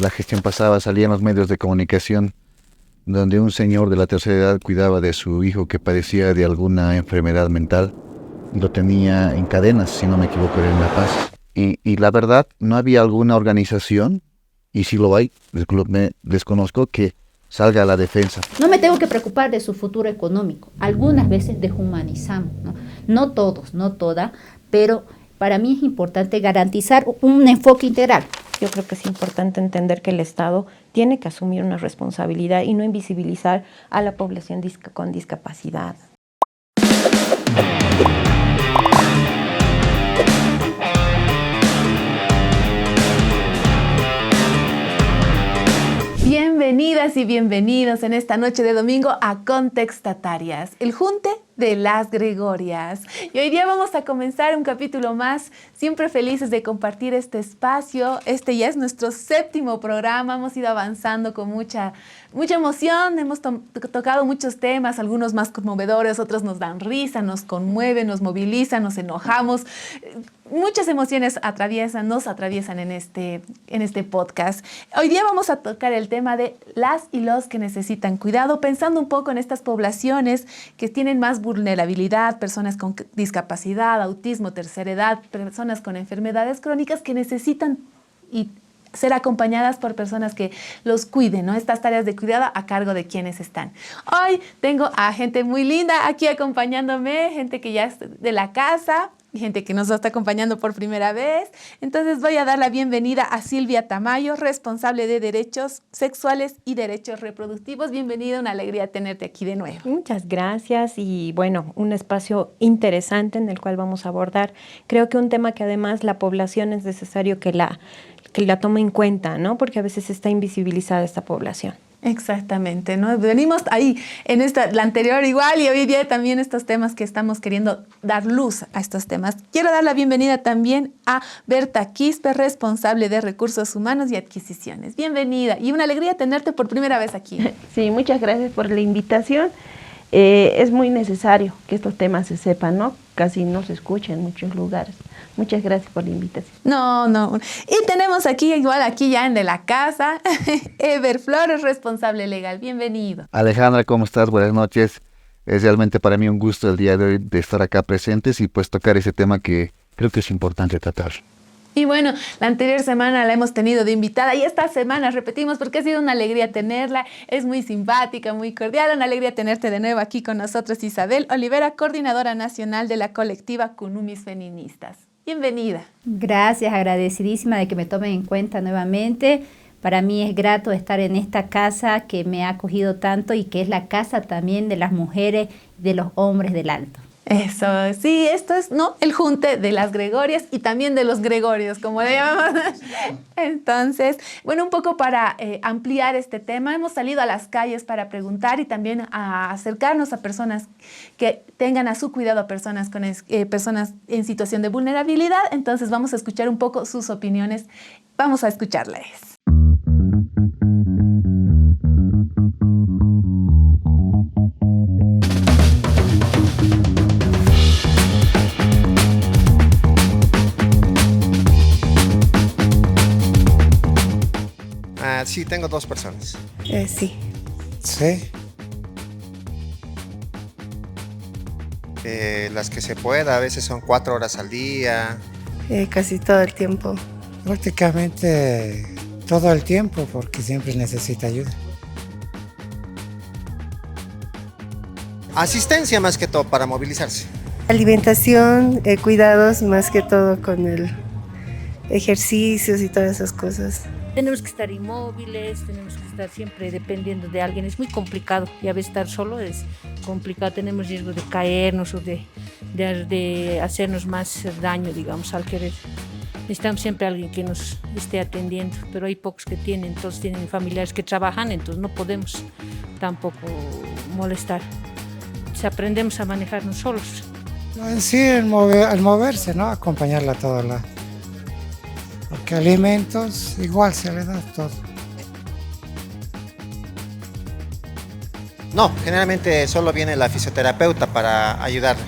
la gestión pasada salía en los medios de comunicación donde un señor de la tercera edad cuidaba de su hijo que padecía de alguna enfermedad mental. Lo tenía en cadenas, si no me equivoco, era en La Paz. Y la verdad, no había alguna organización, y si lo hay, desconozco, que salga a la defensa. No me tengo que preocupar de su futuro económico. Algunas veces deshumanizamos, ¿no? No todos, no todas, pero para mí es importante garantizar un enfoque integral. Yo creo que es importante entender que el Estado tiene que asumir una responsabilidad y no invisibilizar a la población con discapacidad. Bienvenidas y bienvenidos en esta noche de domingo a Contextatarias, el junte de las Gregorias. Y hoy día vamos a comenzar un capítulo más, siempre felices de compartir este espacio. Este ya es nuestro 7º programa, hemos ido avanzando con mucha emoción, hemos tocado muchos temas, algunos más conmovedores, otros nos dan risa, nos conmueven, nos movilizan, nos enojamos. Muchas emociones nos atraviesan en este podcast. Hoy día vamos a tocar el tema de las y los que necesitan cuidado, pensando un poco en estas poblaciones que tienen más vulnerabilidad, personas con discapacidad, autismo, tercera edad, personas con enfermedades crónicas que necesitan y ser acompañadas por personas que los cuiden, ¿no? Estas tareas de cuidado a cargo de quienes están. Hoy tengo a gente muy linda aquí acompañándome, gente que ya es de la casa, gente que nos está acompañando por primera vez. Entonces voy a dar la bienvenida a Silvia Tamayo, responsable de Derechos Sexuales y Derechos Reproductivos. Bienvenida, una alegría tenerte aquí de nuevo. Muchas gracias y bueno, un espacio interesante en el cual vamos a abordar. Creo que un tema que además la población es necesario que la tome en cuenta, ¿no? Porque a veces está invisibilizada esta población. Exactamente, ¿no? Venimos ahí en la anterior igual y hoy día también estos temas que estamos queriendo dar luz a estos temas. Quiero dar la bienvenida también a Berta Quispe, responsable de Recursos Humanos y Adquisiciones. Bienvenida y una alegría tenerte por primera vez aquí. Sí, muchas gracias por la invitación. Es muy necesario que estos temas se sepan, ¿no? Casi no se escucha en muchos lugares. Muchas gracias por la invitación. No. Y tenemos aquí ya en de la casa, Ever Flores, responsable legal. Bienvenido. Alejandra, ¿cómo estás? Buenas noches. Es realmente para mí un gusto el día de hoy de estar acá presentes y pues tocar ese tema que creo que es importante tratar. Y bueno, la anterior semana la hemos tenido de invitada y esta semana repetimos porque ha sido una alegría tenerla. Es muy simpática, muy cordial. Una alegría tenerte de nuevo aquí con nosotros, Isabel Olivera, coordinadora nacional de la colectiva Kunumis Feministas. Bienvenida. Gracias, agradecidísima de que me tomen en cuenta nuevamente. Para mí es grato estar en esta casa que me ha acogido tanto y que es la casa también de las mujeres y de los hombres del Alto. Eso, sí, esto es el junte de las Gregorias y también de los Gregorios, como le llamamos. Entonces, bueno, un poco para ampliar este tema, hemos salido a las calles para preguntar y también a acercarnos a personas que tengan a su cuidado a personas en situación de vulnerabilidad. Entonces, vamos a escuchar un poco sus opiniones. Vamos a escucharles. Sí, tengo 2 personas. Sí. ¿Sí? Las que se pueda, a veces son 4 horas al día. Casi todo el tiempo. Prácticamente todo el tiempo, porque siempre necesita ayuda. Asistencia más que todo para movilizarse. Alimentación, cuidados más que todo con el ejercicios y todas esas cosas. Tenemos que estar inmóviles, tenemos que estar siempre dependiendo de alguien. Es muy complicado y a veces estar solo es complicado. Tenemos riesgo de caernos o de hacernos más daño, digamos, al querer. Necesitamos siempre alguien que nos esté atendiendo, pero hay pocos que tienen, todos tienen familiares que trabajan, entonces no podemos tampoco molestar. Si aprendemos a manejarnos solos. En sí, el moverse, ¿no? Acompañarla a todos lados. Porque alimentos igual se le da todo. No, generalmente solo viene la fisioterapeuta para ayudarle.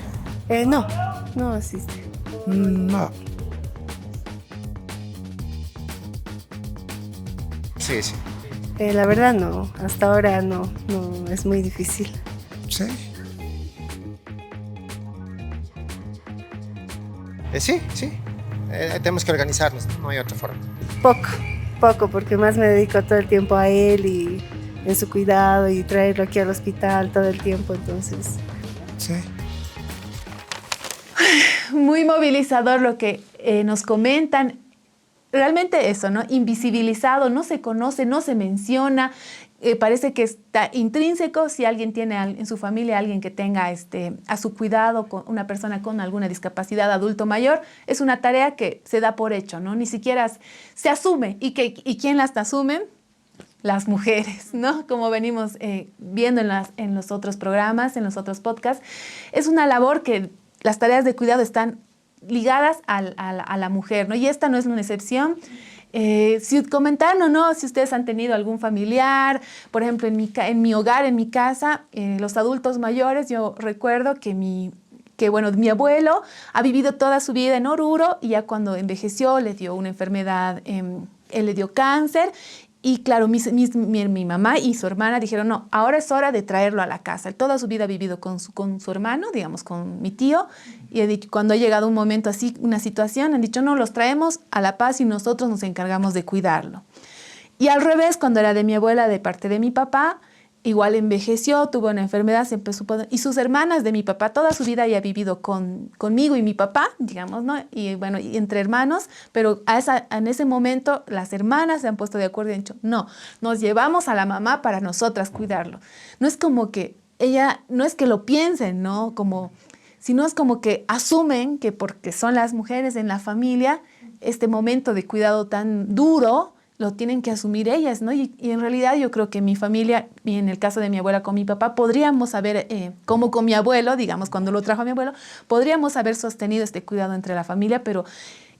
No asiste. No. Sí, sí. La verdad no, hasta ahora no, es muy difícil. Sí. Sí, sí. Tenemos que organizarnos, no hay otra forma. Poco, porque más me dedico todo el tiempo a él y en su cuidado y traerlo aquí al hospital todo el tiempo, entonces. Sí. Muy movilizador lo que nos comentan. Realmente eso, ¿no? Invisibilizado, no se conoce, no se menciona. Parece que está intrínseco si alguien tiene en su familia alguien que tenga a su cuidado con una persona con alguna discapacidad, adulto mayor, es una tarea que se da por hecho, ¿no? Ni siquiera se asume. ¿Y quién las asumen? Las mujeres, ¿no? Como venimos viendo en los otros programas, en los otros podcasts. Es una labor que las tareas de cuidado están ligadas a la mujer, ¿no? Y esta no es una excepción. Si comentaron o no, si ustedes han tenido algún familiar, por ejemplo, en mi hogar, en mi casa, los adultos mayores, yo recuerdo que mi abuelo ha vivido toda su vida en Oruro y ya cuando envejeció le dio una enfermedad, él le dio cáncer. Y claro, mi mamá y su hermana dijeron, no, ahora es hora de traerlo a la casa. Él toda su vida ha vivido con su hermano, digamos, con mi tío. Y cuando ha llegado un momento así, una situación, han dicho, no, los traemos a La Paz y nosotros nos encargamos de cuidarlo. Y al revés, cuando era de mi abuela, de parte de mi papá, igual envejeció, tuvo una enfermedad, se empezó y sus hermanas de mi papá toda su vida ya ha vivido conmigo y mi papá, digamos, ¿no? Y bueno, y entre hermanos, pero en ese momento las hermanas se han puesto de acuerdo y han dicho, no, nos llevamos a la mamá para nosotras cuidarlo. No es como que no es que lo piensen, ¿no? Sino es como que asumen que porque son las mujeres en la familia, este momento de cuidado tan duro, lo tienen que asumir ellas, ¿no? Y en realidad yo creo que mi familia, y en el caso de mi abuela con mi papá, podríamos haber, como con mi abuelo, digamos, cuando lo trajo a mi abuelo, podríamos haber sostenido este cuidado entre la familia,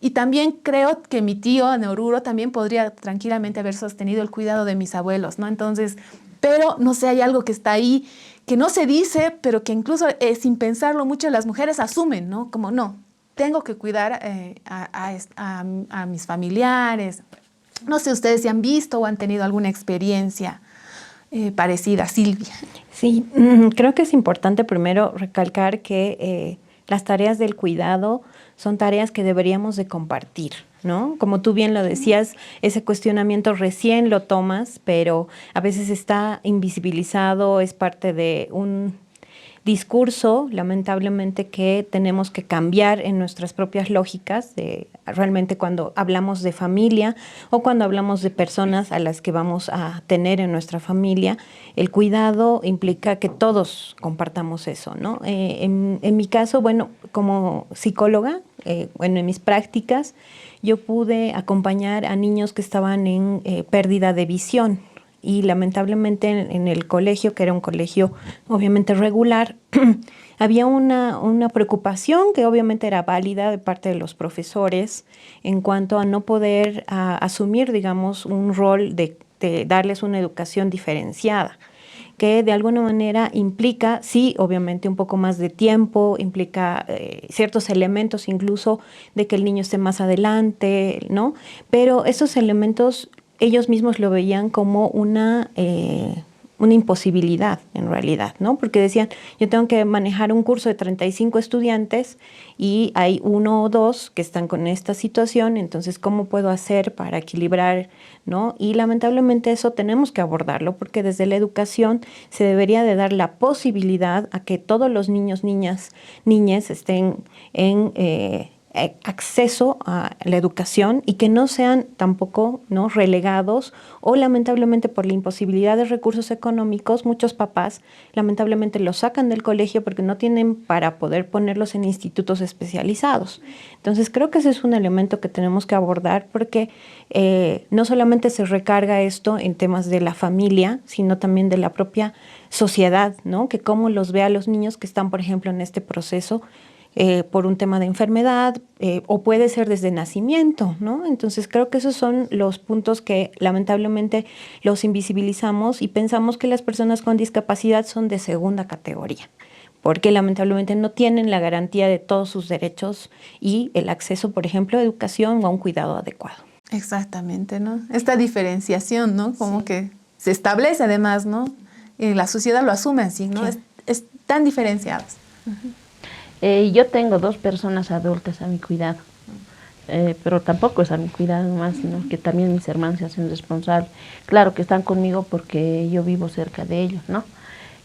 y también creo que mi tío en Oruro también podría tranquilamente haber sostenido el cuidado de mis abuelos, ¿no? Entonces, pero no sé, hay algo que está ahí, que no se dice, pero que incluso sin pensarlo mucho las mujeres asumen, ¿no? Como, no, tengo que cuidar a mis familiares. No sé ustedes si han visto o han tenido alguna experiencia parecida. Silvia. Sí, creo que es importante primero recalcar que las tareas del cuidado son tareas que deberíamos de compartir, ¿no? Como tú bien lo decías, ese cuestionamiento recién lo tomas, pero a veces está invisibilizado, es parte de un discurso, lamentablemente, que tenemos que cambiar en nuestras propias lógicas, realmente cuando hablamos de familia o cuando hablamos de personas a las que vamos a tener en nuestra familia. El cuidado implica que todos compartamos eso, ¿no? En mi caso, bueno, como psicóloga, en mis prácticas, yo pude acompañar a niños que estaban en pérdida de visión. Y lamentablemente en el colegio, que era un colegio obviamente regular, había una preocupación que obviamente era válida de parte de los profesores en cuanto a no poder asumir, digamos, un rol de darles una educación diferenciada, que de alguna manera implica, sí, obviamente un poco más de tiempo, implica ciertos elementos incluso de que el niño esté más adelante, ¿no? Pero esos elementos ellos mismos lo veían como una imposibilidad en realidad, ¿no? Porque decían, yo tengo que manejar un curso de 35 estudiantes y hay 1 o 2 que están con esta situación, entonces, ¿cómo puedo hacer para equilibrar, ¿no? Y lamentablemente eso tenemos que abordarlo porque desde la educación se debería de dar la posibilidad a que todos los niños, niñas, niñes estén en acceso a la educación y que no sean tampoco, ¿no?, relegados o lamentablemente por la imposibilidad de recursos económicos, muchos papás lamentablemente los sacan del colegio porque no tienen para poder ponerlos en institutos especializados. Entonces creo que ese es un elemento que tenemos que abordar porque no solamente se recarga esto en temas de la familia, sino también de la propia sociedad, ¿no?, que cómo los ve a los niños que están, por ejemplo, en este proceso por un tema de enfermedad o puede ser desde nacimiento, ¿no? Entonces creo que esos son los puntos que lamentablemente los invisibilizamos y pensamos que las personas con discapacidad son de segunda categoría, porque lamentablemente no tienen la garantía de todos sus derechos y el acceso, por ejemplo, a educación o a un cuidado adecuado. Exactamente, ¿no? Esta diferenciación, ¿no? Como que se establece además, ¿no? Y la sociedad lo asume así, ¿no? Están diferenciados. Yo tengo 2 personas adultas a mi cuidado, pero tampoco es a mi cuidado más, sino que también mis hermanos se hacen responsables. Claro que están conmigo porque yo vivo cerca de ellos, ¿no?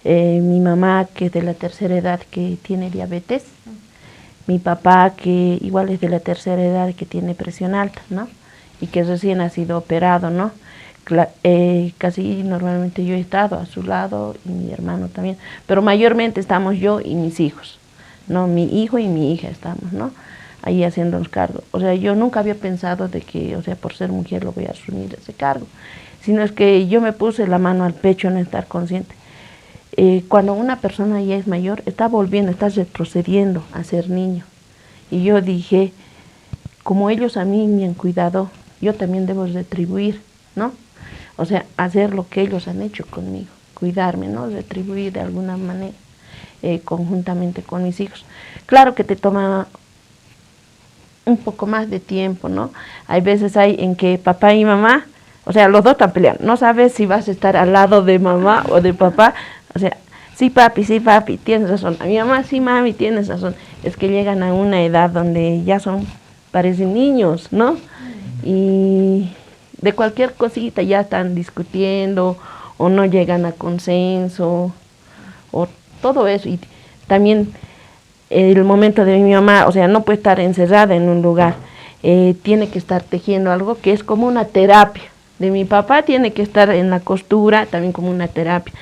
Mi mamá, que es de la tercera edad, que tiene diabetes. Mi papá, que igual es de la tercera edad, que tiene presión alta, ¿no? Y que recién ha sido operado, ¿no? Casi normalmente yo he estado a su lado y mi hermano también, pero mayormente estamos yo y mis hijos, ¿no? Mi hijo y mi hija estamos, ¿no? Ahí haciéndonos cargo. O sea, yo nunca había pensado de que, o sea, por ser mujer lo voy a asumir ese cargo, sino es que yo me puse la mano al pecho en estar consciente. Cuando una persona ya es mayor, está volviendo, está retrocediendo a ser niño. Y yo dije, como ellos a mí me han cuidado, yo también debo retribuir, ¿no? O sea, hacer lo que ellos han hecho conmigo, cuidarme, ¿no? Retribuir de alguna manera, conjuntamente con mis hijos. Claro que te toma un poco más de tiempo, ¿no? Hay veces en que papá y mamá, o sea, los dos están peleando, no sabes si vas a estar al lado de mamá o de papá, o sea, sí papi, tienes razón, a mi mamá, sí mami, tienes razón. Es que llegan a una edad donde ya parecen niños, ¿no? Y de cualquier cosita ya están discutiendo o no llegan a consenso o todo eso. Y también el momento de mi mamá, o sea, no puede estar encerrada en un lugar, tiene que estar tejiendo algo que es como una terapia. De mi papá tiene que estar en la costura, también como una terapia.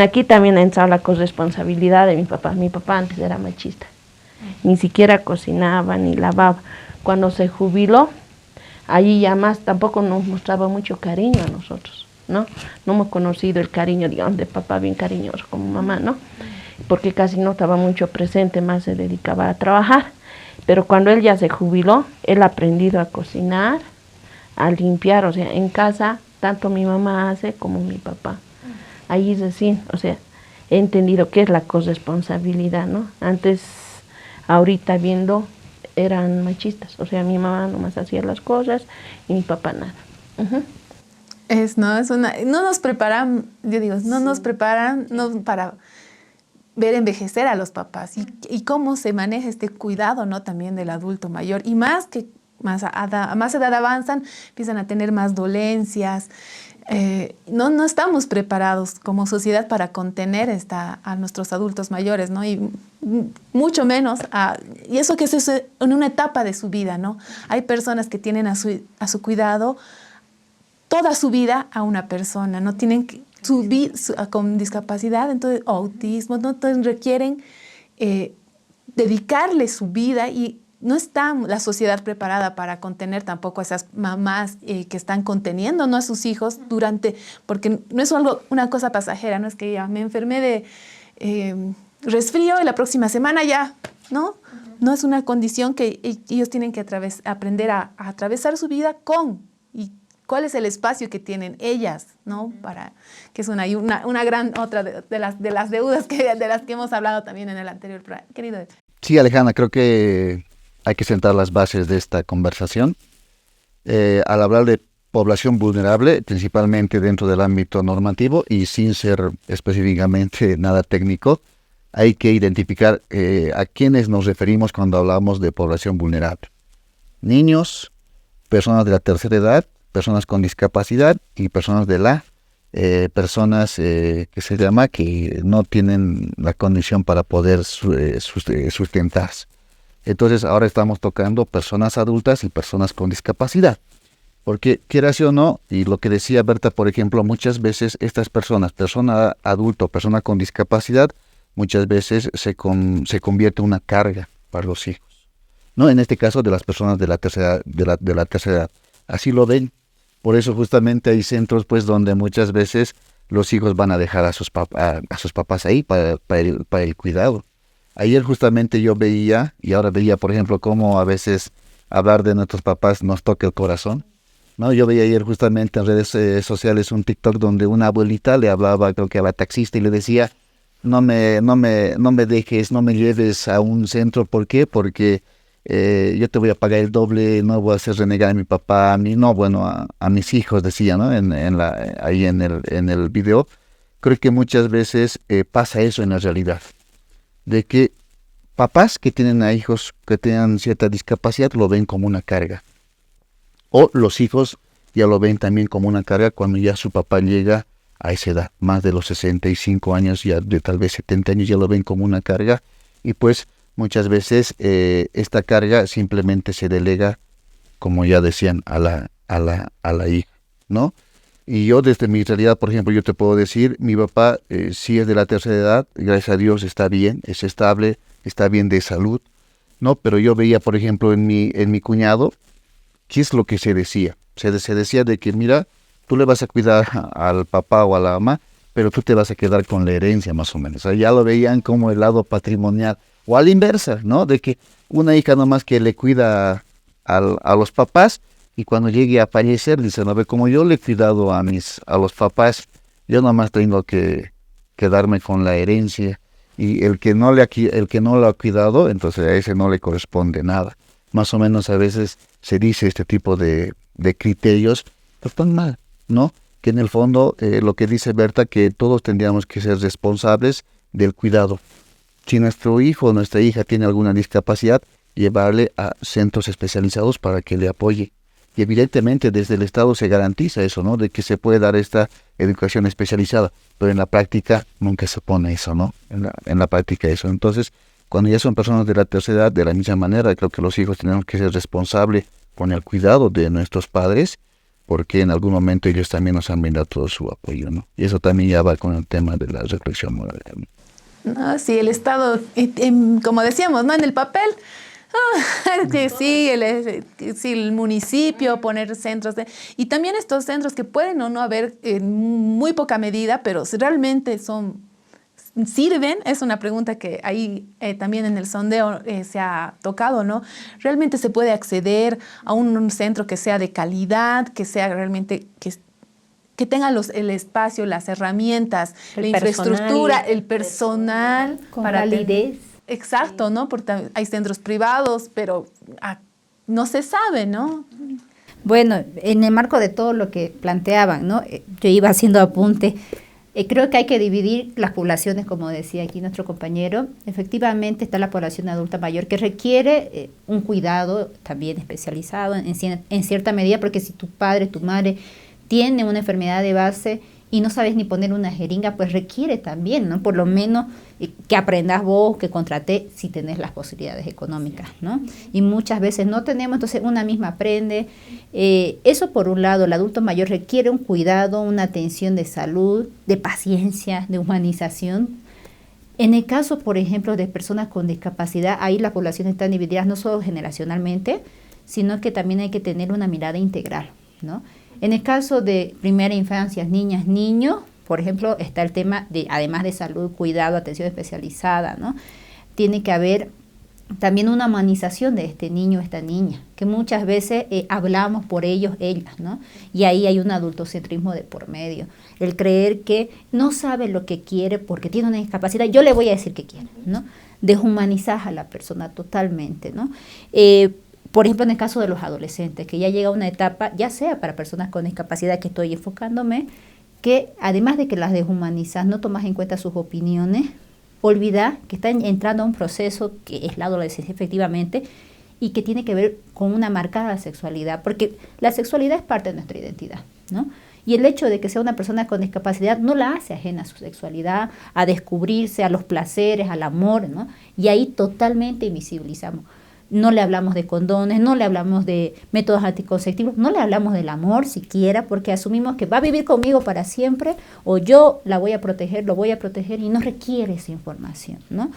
Aquí también ha entrado la corresponsabilidad de mi papá. Mi papá antes era machista, ni siquiera cocinaba ni lavaba. Cuando se jubiló, allí ya más tampoco nos mostraba mucho cariño a nosotros, ¿no? No hemos conocido el cariño, digamos, de papá bien cariñoso como mamá, ¿no? Porque casi no estaba mucho presente, más se dedicaba a trabajar. Pero cuando él ya se jubiló, él ha aprendido a cocinar, a limpiar, o sea, en casa, tanto mi mamá hace como mi papá. Ahí recién, o sea, he entendido qué es la corresponsabilidad, ¿no? Antes, ahorita viendo, eran machistas, o sea, mi mamá nomás hacía las cosas y mi papá nada. No nos preparan, yo digo, no nos preparan para ver envejecer a los papás y cómo se maneja este cuidado, ¿no? También del adulto mayor, y más edad avanzan, empiezan a tener más dolencias. No estamos preparados como sociedad para contener a nuestros adultos mayores, ¿no? Y mucho menos y eso que es en una etapa de su vida, ¿no? Hay personas que tienen a su cuidado toda su vida a una persona, no tienen con discapacidad, entonces, o autismo, ¿no? Entonces requieren dedicarle su vida, y no está la sociedad preparada para contener tampoco a esas mamás que están conteniendo, ¿no? A sus hijos porque no es una cosa pasajera, no es que ya me enfermé de resfrío y la próxima semana ya, ¿no? No es una condición que ellos tienen que aprender a atravesar su vida y cuál es el espacio que tienen ellas, ¿no? Que es una gran otra de las deudas de las que hemos hablado también en el anterior programa. Querido Edwin. Sí, Alejandra, creo que hay que sentar las bases de esta conversación. Al hablar de población vulnerable, principalmente dentro del ámbito normativo y sin ser específicamente nada técnico, hay que identificar a quiénes nos referimos cuando hablamos de población vulnerable. Niños, personas de la tercera edad, personas con discapacidad y personas que no tienen la condición para poder sustentarse. Entonces ahora estamos tocando personas adultas y personas con discapacidad. Porque quieras o no, y lo que decía Berta, por ejemplo, muchas veces estas personas, persona adulta o persona con discapacidad, muchas veces se convierte en una carga para los hijos, ¿no? En este caso de las personas de la tercera edad. Así lo ven. Por eso justamente hay centros pues donde muchas veces los hijos van a dejar a sus papás ahí para el cuidado. Ayer justamente yo veía, por ejemplo, cómo a veces hablar de nuestros papás nos toca el corazón, ¿no? Yo veía ayer justamente en redes sociales un TikTok donde una abuelita le hablaba, creo que a la taxista, y le decía, no me dejes, no me lleves a un centro. ¿Por qué? Porque yo te voy a pagar el doble, no voy a hacer renegar a mi papá, a mí, no, bueno, a mis hijos, decía, ¿no? Ahí en el video. Creo que muchas veces pasa eso en la realidad, de que papás que tienen a hijos que tengan cierta discapacidad lo ven como una carga, o los hijos ya lo ven también como una carga cuando ya su papá llega a esa edad, más de los 65 años, ya de tal vez 70 años, ya lo ven como una carga, y pues muchas veces esta carga simplemente se delega, como ya decían, a la hija, ¿no? Y yo desde mi realidad, por ejemplo, yo te puedo decir, mi papá sí es de la tercera edad, gracias a Dios está bien, es estable, está bien de salud, ¿no? Pero yo veía, por ejemplo, en mi cuñado, ¿qué es lo que se decía? Se decía de que, mira, tú le vas a cuidar al papá o a la mamá, pero tú te vas a quedar con la herencia más o menos. O sea, ya lo veían como el lado patrimonial, o a la inversa, ¿no? De que una hija nomás que le cuida a los papás, y cuando llegue a fallecer, dice, no ve, como yo le he cuidado a los papás, yo nomás tengo que quedarme con la herencia, y el que no lo ha cuidado, entonces a ese no le corresponde nada. Más o menos a veces se dice este tipo de criterios, pero están mal, ¿no? Que en el fondo lo que dice Berta, que todos tendríamos que ser responsables del cuidado. Si nuestro hijo o nuestra hija tiene alguna discapacidad, llevarle a centros especializados para que le apoye. Y evidentemente desde el Estado se garantiza eso, ¿no? De que se puede dar esta educación especializada, pero en la práctica nunca se pone eso, ¿no? En la práctica eso. Entonces, cuando ya son personas de la tercera edad, de la misma manera, creo que los hijos tenemos que ser responsables con el cuidado de nuestros padres, porque en algún momento ellos también nos han brindado todo su apoyo, ¿no? Y eso también ya va con el tema de la reflexión moral, ¿no? No, sí, el Estado, como decíamos, ¿no? En el papel, que sí, el municipio, poner centros y también estos centros que pueden o no haber en muy poca medida, pero si realmente sirven, es una pregunta que ahí también en el sondeo se ha tocado, ¿no? ¿Realmente se puede acceder a un centro que sea de calidad, que sea realmente, que tenga el espacio, las herramientas, la infraestructura, el personal con validez? Exacto, ¿no? Porque hay centros privados, pero no se sabe, ¿no? Bueno, en el marco de todo lo que planteaban, ¿no? Yo iba haciendo apunte. Creo que hay que dividir las poblaciones, como decía aquí nuestro compañero. Efectivamente está la población adulta mayor que requiere un cuidado también especializado en cierta medida, porque si tu padre, tu madre tiene una enfermedad de base y no sabes ni poner una jeringa, pues requiere también, ¿no? Por lo menos que aprendas vos, que contraté, si tenés las posibilidades económicas, ¿no? Y muchas veces no tenemos, entonces una misma aprende. Eso por un lado, el adulto mayor requiere un cuidado, una atención de salud, de paciencia, de humanización. En el caso, por ejemplo, de personas con discapacidad, ahí la población está dividida no solo generacionalmente, sino que también hay que tener una mirada integral, ¿no? En el caso de primera infancia, niñas, niños, por ejemplo, está el tema de, además de salud, cuidado, atención especializada, ¿no? Tiene que haber también una humanización de este niño, esta niña, que muchas veces hablamos por ellos, ellas, ¿no? Y ahí hay un adultocentrismo de por medio. El creer que no sabe lo que quiere porque tiene una discapacidad, yo le voy a decir que quiere, ¿no? Deshumanizar a la persona totalmente, ¿no? Por ejemplo, en el caso de los adolescentes, que ya llega una etapa, ya sea para personas con discapacidad, que estoy enfocándome, que además de que las deshumanizas, no tomas en cuenta sus opiniones, olvidar que están entrando a un proceso que es la adolescencia efectivamente y que tiene que ver con una marcada sexualidad, porque la sexualidad es parte de nuestra identidad, ¿no? Y el hecho de que sea una persona con discapacidad no la hace ajena a su sexualidad, a descubrirse, a los placeres, al amor, ¿no? Y ahí totalmente invisibilizamos. No le hablamos de condones, no le hablamos de métodos anticonceptivos, no le hablamos del amor siquiera, porque asumimos que va a vivir conmigo para siempre o yo la voy a proteger, lo voy a proteger y no requiere esa información, ¿no?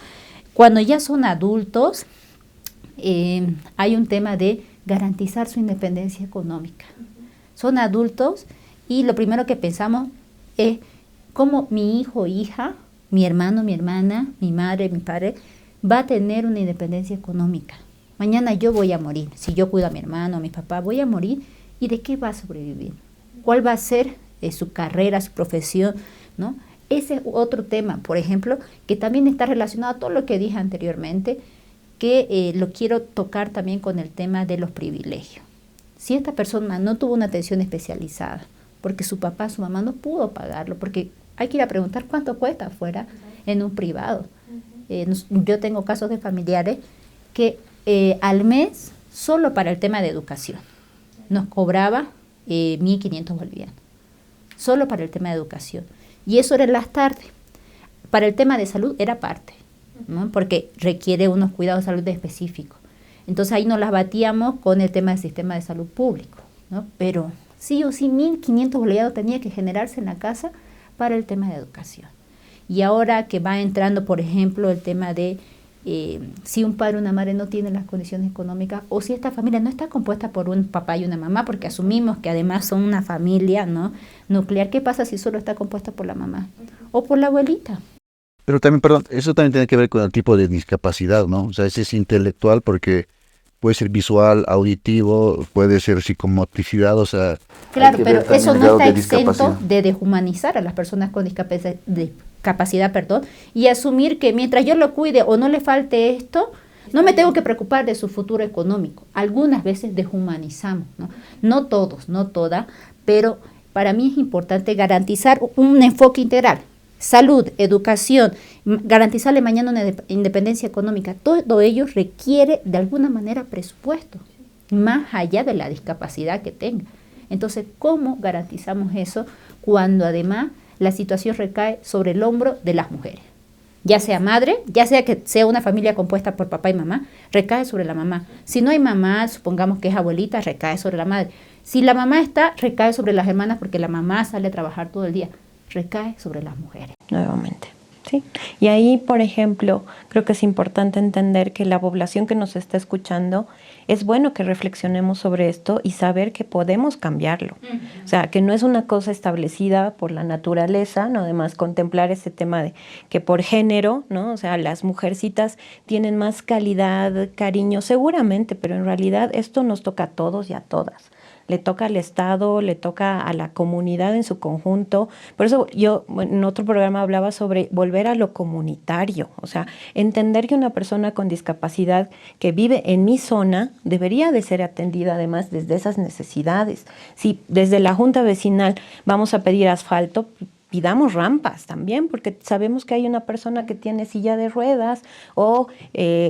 Cuando ya son adultos, hay un tema de garantizar su independencia económica. Son adultos y lo primero que pensamos es cómo mi hijo o hija, mi hermano, mi hermana, mi madre, mi padre, va a tener una independencia económica. Mañana yo voy a morir. Si yo cuido a mi hermano, a mi papá, voy a morir. ¿Y de qué va a sobrevivir? ¿Cuál va a ser su carrera, su profesión, ¿no? Ese es otro tema, por ejemplo, que también está relacionado a todo lo que dije anteriormente. que lo quiero tocar también con el tema de los privilegios. Si esta persona no tuvo una atención especializada, porque su papá, su mamá no pudo pagarlo, porque hay que ir a preguntar cuánto cuesta afuera en un privado. Yo tengo casos de familiares que al mes, solo para el tema de educación, nos cobraba 1.500 bolivianos, solo para el tema de educación. Y eso era en las tardes. Para el tema de salud era parte, ¿no? Porque requiere unos cuidados de salud específicos. Entonces ahí nos las batíamos con el tema del sistema de salud público, ¿no? Pero sí o sí 1.500 bolivianos tenía que generarse en la casa para el tema de educación. Y ahora que va entrando, por ejemplo, el tema de si un padre o una madre no tiene las condiciones económicas, o si esta familia no está compuesta por un papá y una mamá, porque asumimos que además son una familia, ¿no?, nuclear. ¿Qué pasa si solo está compuesta por la mamá o por la abuelita? Pero también, perdón, eso también tiene que ver con el tipo de discapacidad, ¿no? O sea, ese es intelectual porque puede ser visual, auditivo, puede ser psicomotricidad, o sea... Claro, pero eso no está exento de deshumanizar a las personas con discapacidad, y asumir que mientras yo lo cuide o no le falte esto, no me tengo que preocupar de su futuro económico. Algunas veces deshumanizamos, ¿no? No todos, no todas, pero para mí es importante garantizar un enfoque integral. Salud, educación, garantizarle mañana una independencia económica. Todo ello requiere de alguna manera presupuesto, más allá de la discapacidad que tenga. Entonces, ¿cómo garantizamos eso cuando además la situación recae sobre el hombro de las mujeres? Ya sea madre, ya sea que sea una familia compuesta por papá y mamá, recae sobre la mamá. Si no hay mamá, supongamos que es abuelita, recae sobre la madre. Si la mamá está, recae sobre las hermanas porque la mamá sale a trabajar todo el día. Recae sobre las mujeres. Nuevamente, sí. Y ahí, por ejemplo, creo que es importante entender que la población que nos está escuchando, es bueno que reflexionemos sobre esto y saber que podemos cambiarlo. O sea, que no es una cosa establecida por la naturaleza, ¿no? Además, contemplar ese tema de que por género, ¿no? O sea, las mujercitas tienen más calidad, cariño, seguramente, pero en realidad esto nos toca a todos y a todas. Le toca al Estado, le toca a la comunidad en su conjunto. Por eso yo en otro programa hablaba sobre volver a lo comunitario, o sea, entender que una persona con discapacidad que vive en mi zona debería de ser atendida además desde esas necesidades. Si desde la junta vecinal vamos a pedir asfalto, pidamos rampas también, porque sabemos que hay una persona que tiene silla de ruedas o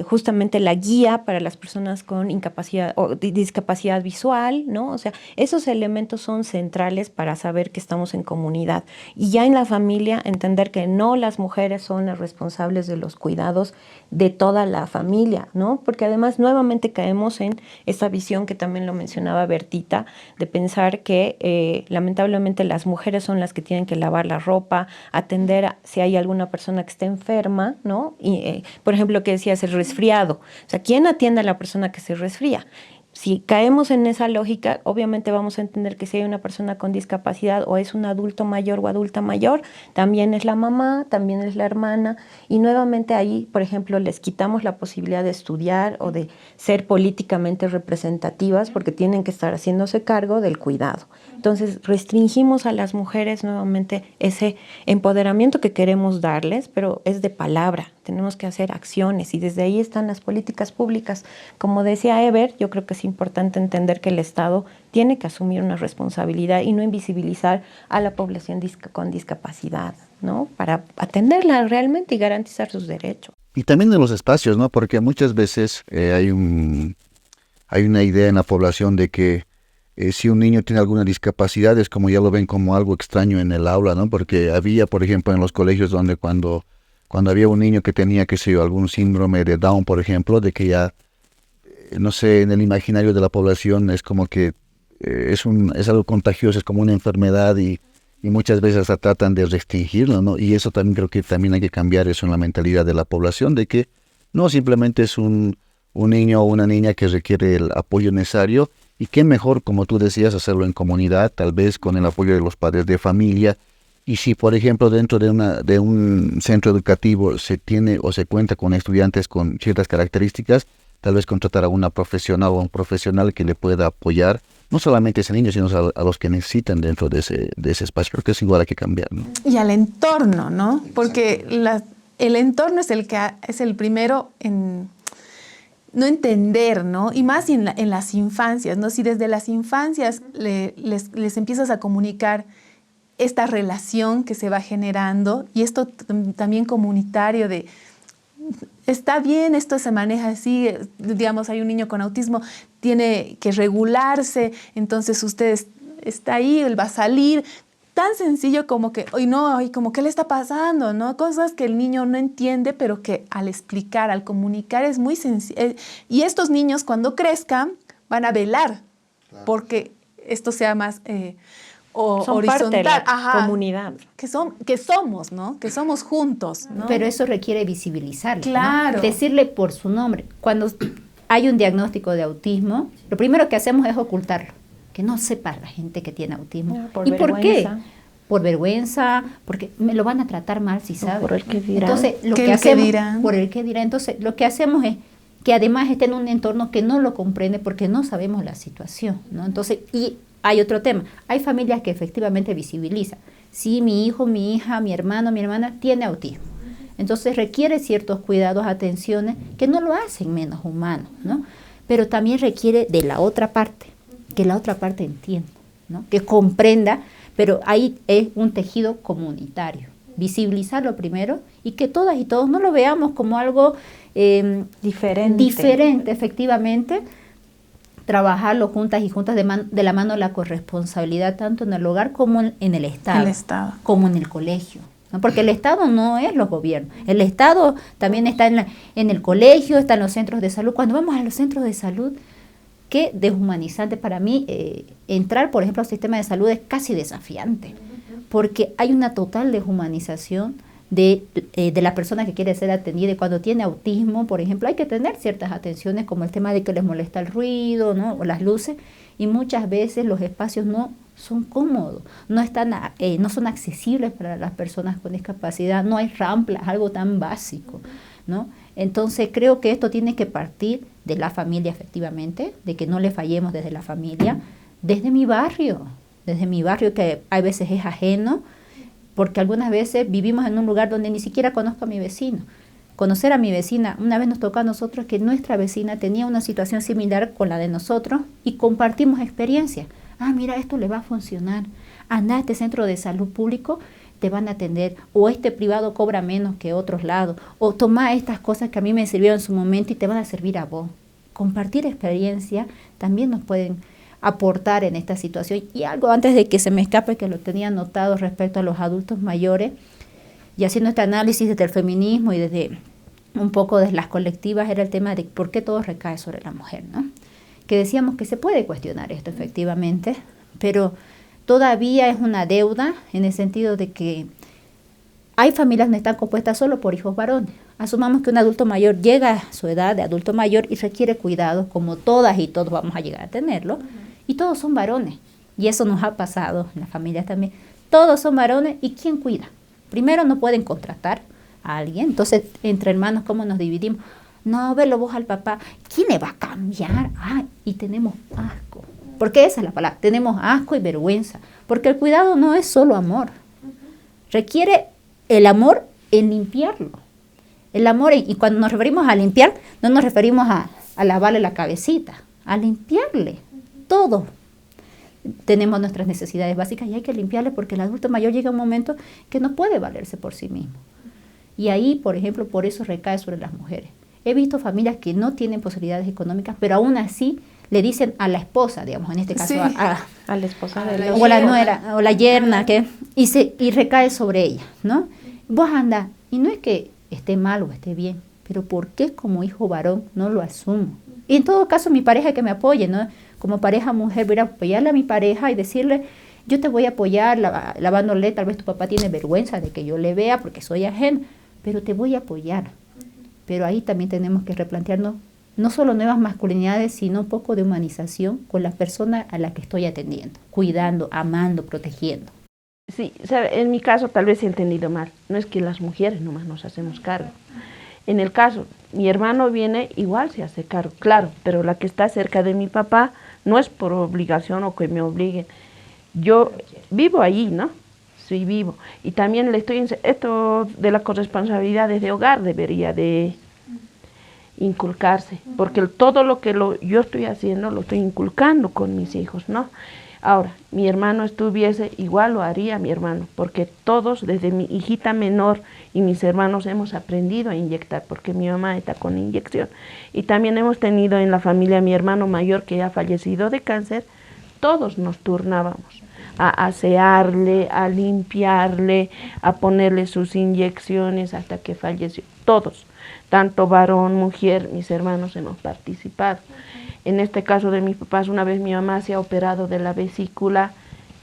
justamente la guía para las personas con incapacidad o discapacidad visual, ¿no? O sea, esos elementos son centrales para saber que estamos en comunidad. Y ya en la familia, entender que no las mujeres son las responsables de los cuidados de toda la familia, ¿no? Porque además nuevamente caemos en esa visión que también lo mencionaba Bertita, de pensar que lamentablemente las mujeres son las que tienen que lavar la ropa, atender si hay alguna persona que esté enferma, ¿no? Y, por ejemplo, que decías, el resfriado. O sea, ¿quién atiende a la persona que se resfría? Si caemos en esa lógica, obviamente vamos a entender que si hay una persona con discapacidad o es un adulto mayor o adulta mayor, también es la mamá, también es la hermana, y nuevamente ahí, por ejemplo, les quitamos la posibilidad de estudiar o de ser políticamente representativas porque tienen que estar haciéndose cargo del cuidado. Entonces, restringimos a las mujeres nuevamente ese empoderamiento que queremos darles, pero es de palabra. Tenemos que hacer acciones y desde ahí están las políticas públicas. Como decía Ever, yo creo que es importante entender que el Estado tiene que asumir una responsabilidad y no invisibilizar a la población con discapacidad, ¿no? Para atenderla realmente y garantizar sus derechos. Y también en los espacios, ¿no? Porque muchas veces hay una idea en la población de que si un niño tiene alguna discapacidad es como ya lo ven como algo extraño en el aula, ¿no? Porque había, por ejemplo, en los colegios donde cuando había un niño que tenía, qué sé yo, algún síndrome de Down, por ejemplo, de que ya, no sé, en el imaginario de la población es como que es algo contagioso, es como una enfermedad y muchas veces hasta tratan de restringirlo, ¿no? Y eso también creo que también hay que cambiar eso en la mentalidad de la población, de que no simplemente es un niño o una niña que requiere el apoyo necesario y qué mejor, como tú decías, hacerlo en comunidad, tal vez con el apoyo de los padres de familia. Y si, por ejemplo, dentro de un centro educativo se tiene o se cuenta con estudiantes con ciertas características, tal vez contratar a una profesional o un profesional que le pueda apoyar, no solamente a ese niño, sino a los que necesitan dentro de ese espacio. Creo que es igual hay que cambiar, ¿no? Y al entorno, ¿no? Porque el entorno es el primero en no entender, ¿no? Y más en las infancias, ¿no? Si desde las infancias les empiezas a comunicar esta relación que se va generando y esto también comunitario de está bien, esto se maneja así, digamos, hay un niño con autismo, tiene que regularse, entonces usted está ahí, él va a salir. Tan sencillo como que, hoy no, hoy como, ¿qué le está pasando? ¿No? Cosas que el niño no entiende, pero que al explicar, al comunicar es muy sencillo. Y estos niños cuando crezcan van a velar porque esto sea más son horizontal. Parte de la Ajá, comunidad. Que somos, ¿no? Que somos juntos, ¿no? Pero eso requiere visibilizarlo, claro, ¿no? Decirle por su nombre. Cuando hay un diagnóstico de autismo, lo primero que hacemos es ocultarlo. Que no sepa la gente que tiene autismo. ¿Y por qué? Por vergüenza, porque me lo van a tratar mal si saben. Por el que dirán. Entonces, lo que hacemos, por el que dirán. Entonces, lo que hacemos es que además esté en un entorno que no lo comprende porque no sabemos la situación, ¿no? Entonces, y hay otro tema. Hay familias que efectivamente visibilizan. Sí, mi hijo, mi hija, mi hermano, mi hermana tiene autismo. Entonces, requiere ciertos cuidados, atenciones que no lo hacen menos humano, ¿no? Pero también requiere de la otra parte, que la otra parte entienda, ¿no? Que comprenda, pero ahí es un tejido comunitario. Visibilizarlo primero y que todas y todos no lo veamos como algo diferente, efectivamente. Trabajarlo juntas y juntas de la mano la corresponsabilidad tanto en el hogar como en el Estado, como en el colegio, ¿no? Porque el Estado no es los gobiernos, el Estado también está en el colegio, está en los centros de salud. Cuando vamos a los centros de salud, qué deshumanizante para mí, entrar por ejemplo al sistema de salud es casi desafiante, porque hay una total deshumanización de la persona que quiere ser atendida. Y cuando tiene autismo, por ejemplo, hay que tener ciertas atenciones como el tema de que les molesta el ruido, ¿no? O las luces, y muchas veces los espacios no son cómodos, no son accesibles para las personas con discapacidad, no hay rampas, algo tan básico, ¿no? Entonces creo que esto tiene que partir de la familia efectivamente, de que no le fallemos desde la familia, desde mi barrio que a veces es ajeno, porque algunas veces vivimos en un lugar donde ni siquiera conozco a mi vecino. Conocer a mi vecina, una vez nos tocó a nosotros que nuestra vecina tenía una situación similar con la de nosotros y compartimos experiencias. Ah, mira, esto le va a funcionar. Anda a este centro de salud público, te van a atender, o este privado cobra menos que otros lados, o toma estas cosas que a mí me sirvieron en su momento y te van a servir a vos. Compartir experiencia también nos pueden aportar en esta situación. Y algo antes de que se me escape, que lo tenía anotado respecto a los adultos mayores, y haciendo este análisis desde el feminismo y desde un poco desde las colectivas, era el tema de por qué todo recae sobre la mujer, ¿no? Que decíamos que se puede cuestionar esto efectivamente, pero todavía es una deuda en el sentido de que hay familias que están compuestas solo por hijos varones. Asumamos que un adulto mayor llega a su edad de adulto mayor y requiere cuidados, como todas y todos vamos a llegar a tenerlo, y todos son varones. Y eso nos ha pasado en las familias también. Todos son varones, ¿y quién cuida? Primero no pueden contratar a alguien, entonces entre hermanos, ¿cómo nos dividimos? No, velo vos al papá, ¿quién le va a cambiar? Y tenemos asco, porque esa es la palabra, tenemos asco y vergüenza, porque el cuidado no es solo amor, requiere el amor en limpiarlo. El amor, y cuando nos referimos a limpiar, no nos referimos a lavarle la cabecita, a limpiarle todo. Tenemos nuestras necesidades básicas y hay que limpiarle porque el adulto mayor llega a un momento que no puede valerse por sí mismo. Y ahí, por ejemplo, por eso recae sobre las mujeres. He visto familias que no tienen posibilidades económicas, pero aún así le dicen a la esposa, digamos, en este caso, sí, a la esposa de o la nuera, o la yerna, y recae sobre ella, ¿no? Vos anda, y no es que esté mal o esté bien, pero ¿por qué como hijo varón no lo asumo? Y en todo caso mi pareja que me apoye, ¿no? Como pareja mujer, voy a apoyarle a mi pareja y decirle, yo te voy a apoyar lavándole, tal vez tu papá tiene vergüenza de que yo le vea porque soy ajeno, pero te voy a apoyar. Pero ahí también tenemos que replantearnos no solo nuevas masculinidades, sino un poco de humanización con la persona a la que estoy atendiendo, cuidando, amando, protegiendo. Sí, en mi caso tal vez he entendido mal. No es que las mujeres nomás nos hacemos cargo. En el caso, mi hermano viene, igual se hace cargo, claro, pero la que está cerca de mi papá no es por obligación o que me obliguen. Yo vivo allí, ¿no? Sí, vivo. Y también esto de la corresponsabilidad desde hogar debería de... inculcarse, porque todo lo que yo estoy haciendo lo estoy inculcando con mis hijos, ¿no? Ahora, mi hermano estuviese, igual lo haría mi hermano, porque todos, desde mi hijita menor y mis hermanos, hemos aprendido a inyectar, porque mi mamá está con inyección. Y también hemos tenido en la familia mi hermano mayor que ha fallecido de cáncer, todos nos turnábamos a asearle, a limpiarle, a ponerle sus inyecciones hasta que falleció, todos. Tanto varón, mujer, mis hermanos hemos participado. En este caso de mis papás, una vez mi mamá se ha operado de la vesícula,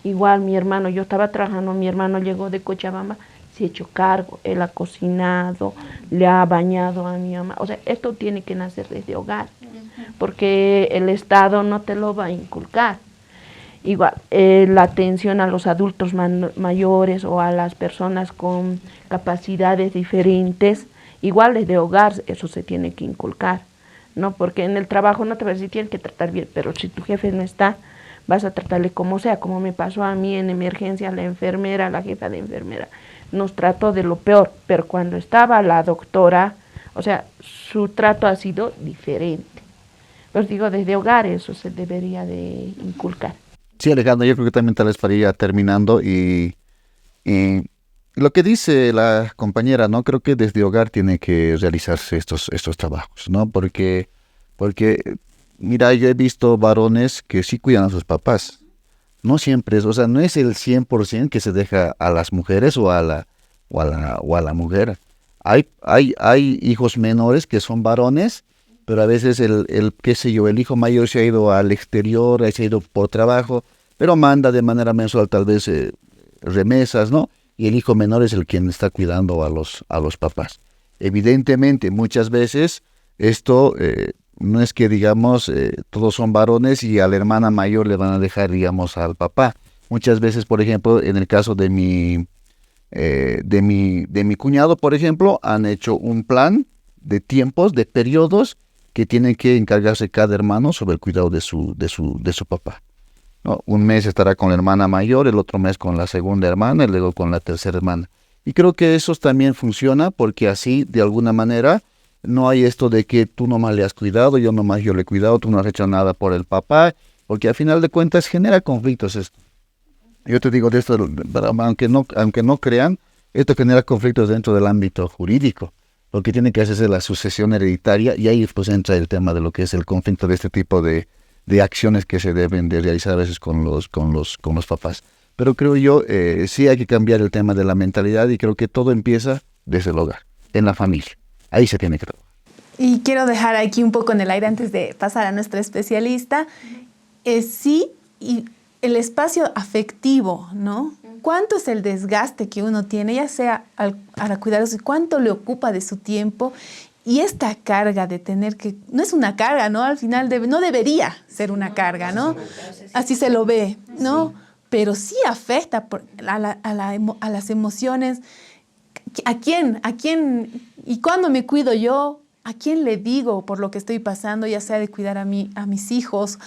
igual mi hermano, yo estaba trabajando, mi hermano llegó de Cochabamba, se ha hecho cargo, él ha cocinado, le ha bañado a mi mamá. O sea, esto tiene que nacer desde hogar, porque el Estado no te lo va a inculcar. Igual, la atención a los adultos mayores o a las personas con capacidades diferentes, igual desde hogar eso se tiene que inculcar, ¿no? Porque en el trabajo no te va a decir tienes que tratar bien, pero si tu jefe no está, vas a tratarle como sea, como me pasó a mí en emergencia, la enfermera, la jefa de enfermera, nos trató de lo peor, pero cuando estaba la doctora, o sea, su trato ha sido diferente. Pues digo, desde hogar eso se debería de inculcar. Sí, Alejandro, yo creo que también tal vez para ir terminando y lo que dice la compañera, ¿no? Creo que desde hogar tiene que realizarse estos trabajos, ¿no? Porque, mira, yo he visto varones que sí cuidan a sus papás. No siempre es, o sea, no es el 100% que se deja a las mujeres o a la mujer. Hay hijos menores que son varones, pero a veces qué sé yo, el hijo mayor se ha ido al exterior, se ha ido por trabajo, pero manda de manera mensual tal vez remesas, ¿no? Y el hijo menor es el quien está cuidando a los papás. Evidentemente, muchas veces esto no es que, digamos, todos son varones y a la hermana mayor le van a dejar, digamos, al papá. Muchas veces, por ejemplo, en el caso de mi cuñado, por ejemplo, han hecho un plan de tiempos, de periodos que tienen que encargarse cada hermano sobre el cuidado de su papá, ¿no? Un mes estará con la hermana mayor, el otro mes con la segunda hermana y luego con la tercera hermana. Y creo que eso también funciona porque así, de alguna manera, no hay esto de que tú nomás le has cuidado, yo le he cuidado, tú no has hecho nada por el papá, porque al final de cuentas genera conflictos esto. Yo te digo de esto, aunque no crean, esto genera conflictos dentro del ámbito jurídico. Lo que tiene que hacerse es la sucesión hereditaria y ahí pues entra el tema de lo que es el conflicto de este tipo de acciones que se deben de realizar a veces con los papás. Pero creo yo, sí hay que cambiar el tema de la mentalidad y creo que todo empieza desde el hogar, en la familia. Ahí se tiene que trabajar. Y quiero dejar aquí un poco en el aire antes de pasar a nuestra especialista, sí, y el espacio afectivo, ¿no? ¿Cuánto es el desgaste que uno tiene, ya sea al cuidarse, cuánto le ocupa de su tiempo? Y esta carga de tener que, no es una carga, ¿no? Al final no debería ser una carga, ¿no? Así se lo ve, ¿no? Pero sí afecta a las emociones. ¿A quién? ¿Y cuándo me cuido yo? ¿A quién le digo por lo que estoy pasando, ya sea de cuidar a mis hijos?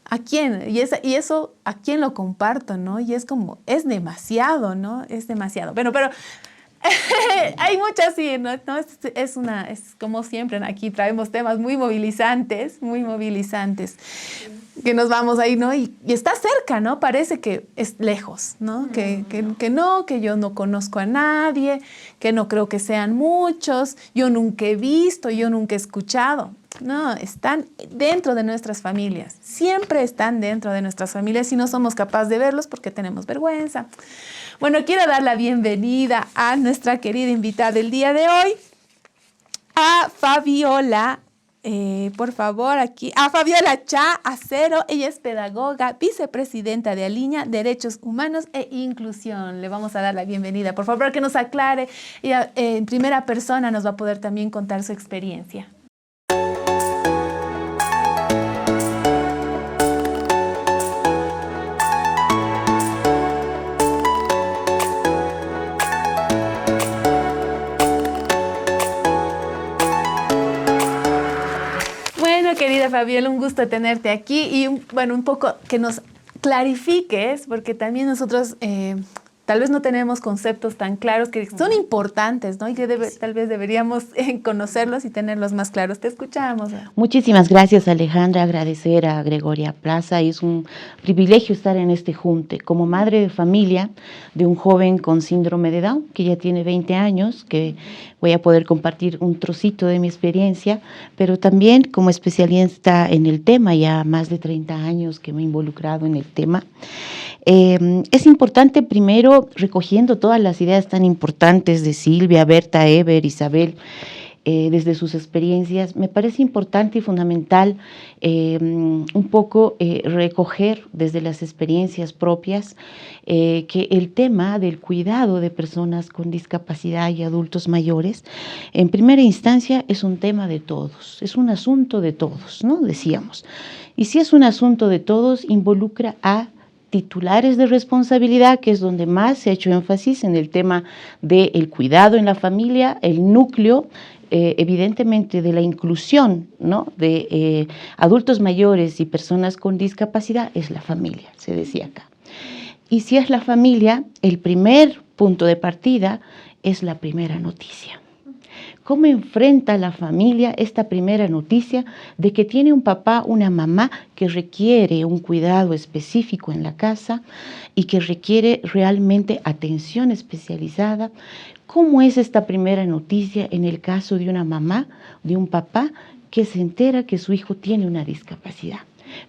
¿A quién? Y eso, ¿a quién lo comparto, no? Y es como, es demasiado, ¿no? Es demasiado. Bueno, pero hay muchas, sí, ¿no? Es como siempre, ¿no? Aquí traemos temas muy movilizantes, que nos vamos ahí, ¿no? Y está cerca, ¿no? Parece que es lejos, ¿no? Que yo no conozco a nadie, que no creo que sean muchos, yo nunca he visto, yo nunca he escuchado. No, están dentro de nuestras familias, siempre están dentro de nuestras familias y no somos capaces de verlos porque tenemos vergüenza. Bueno, quiero dar la bienvenida a nuestra querida invitada del día de hoy, a Fabiola, por favor, aquí, a Fabiola Cha Acero. Ella es pedagoga, vicepresidenta de Aliña, Derechos Humanos e Inclusión. Le vamos a dar la bienvenida, por favor, que nos aclare. Ella en primera persona nos va a poder también contar su experiencia. Querida Fabiola, un gusto tenerte aquí y un poco que nos clarifiques, porque también nosotros tal vez no tenemos conceptos tan claros que son importantes, ¿no? Y que tal vez deberíamos conocerlos y tenerlos más claros. Te escuchamos. Muchísimas gracias, Alejandra. Agradecer a Gregoria Plaza. Es un privilegio estar en este junte. Como madre de familia de un joven con síndrome de Down, que ya tiene 20 años, que voy a poder compartir un trocito de mi experiencia, pero también como especialista en el tema, ya más de 30 años que me he involucrado en el tema. Es importante primero, recogiendo todas las ideas tan importantes de Silvia, Berta, Eber, Isabel, desde sus experiencias, me parece importante y fundamental un poco recoger desde las experiencias propias que el tema del cuidado de personas con discapacidad y adultos mayores, en primera instancia es un tema de todos, es un asunto de todos, ¿no? Decíamos. Y si es un asunto de todos, involucra a titulares de responsabilidad, que es donde más se ha hecho énfasis en el tema del cuidado en la familia, el núcleo, evidentemente, de la inclusión, ¿no?, de adultos mayores y personas con discapacidad, es la familia, se decía acá. Y si es la familia, el primer punto de partida es la primera noticia. ¿Cómo enfrenta la familia esta primera noticia de que tiene un papá, una mamá que requiere un cuidado específico en la casa y que requiere realmente atención especializada? ¿Cómo es esta primera noticia en el caso de una mamá, de un papá que se entera que su hijo tiene una discapacidad?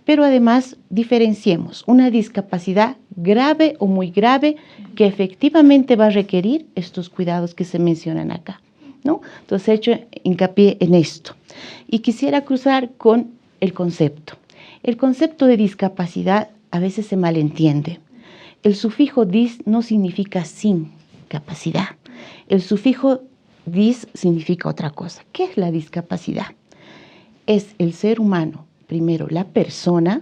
Pero además diferenciemos una discapacidad grave o muy grave que efectivamente va a requerir estos cuidados que se mencionan acá, ¿no? Entonces he hecho hincapié en esto. Y quisiera cruzar con el concepto. El concepto de discapacidad a veces se malentiende. El sufijo dis no significa sin capacidad. El sufijo dis significa otra cosa. ¿Qué es la discapacidad? Es el ser humano, primero la persona,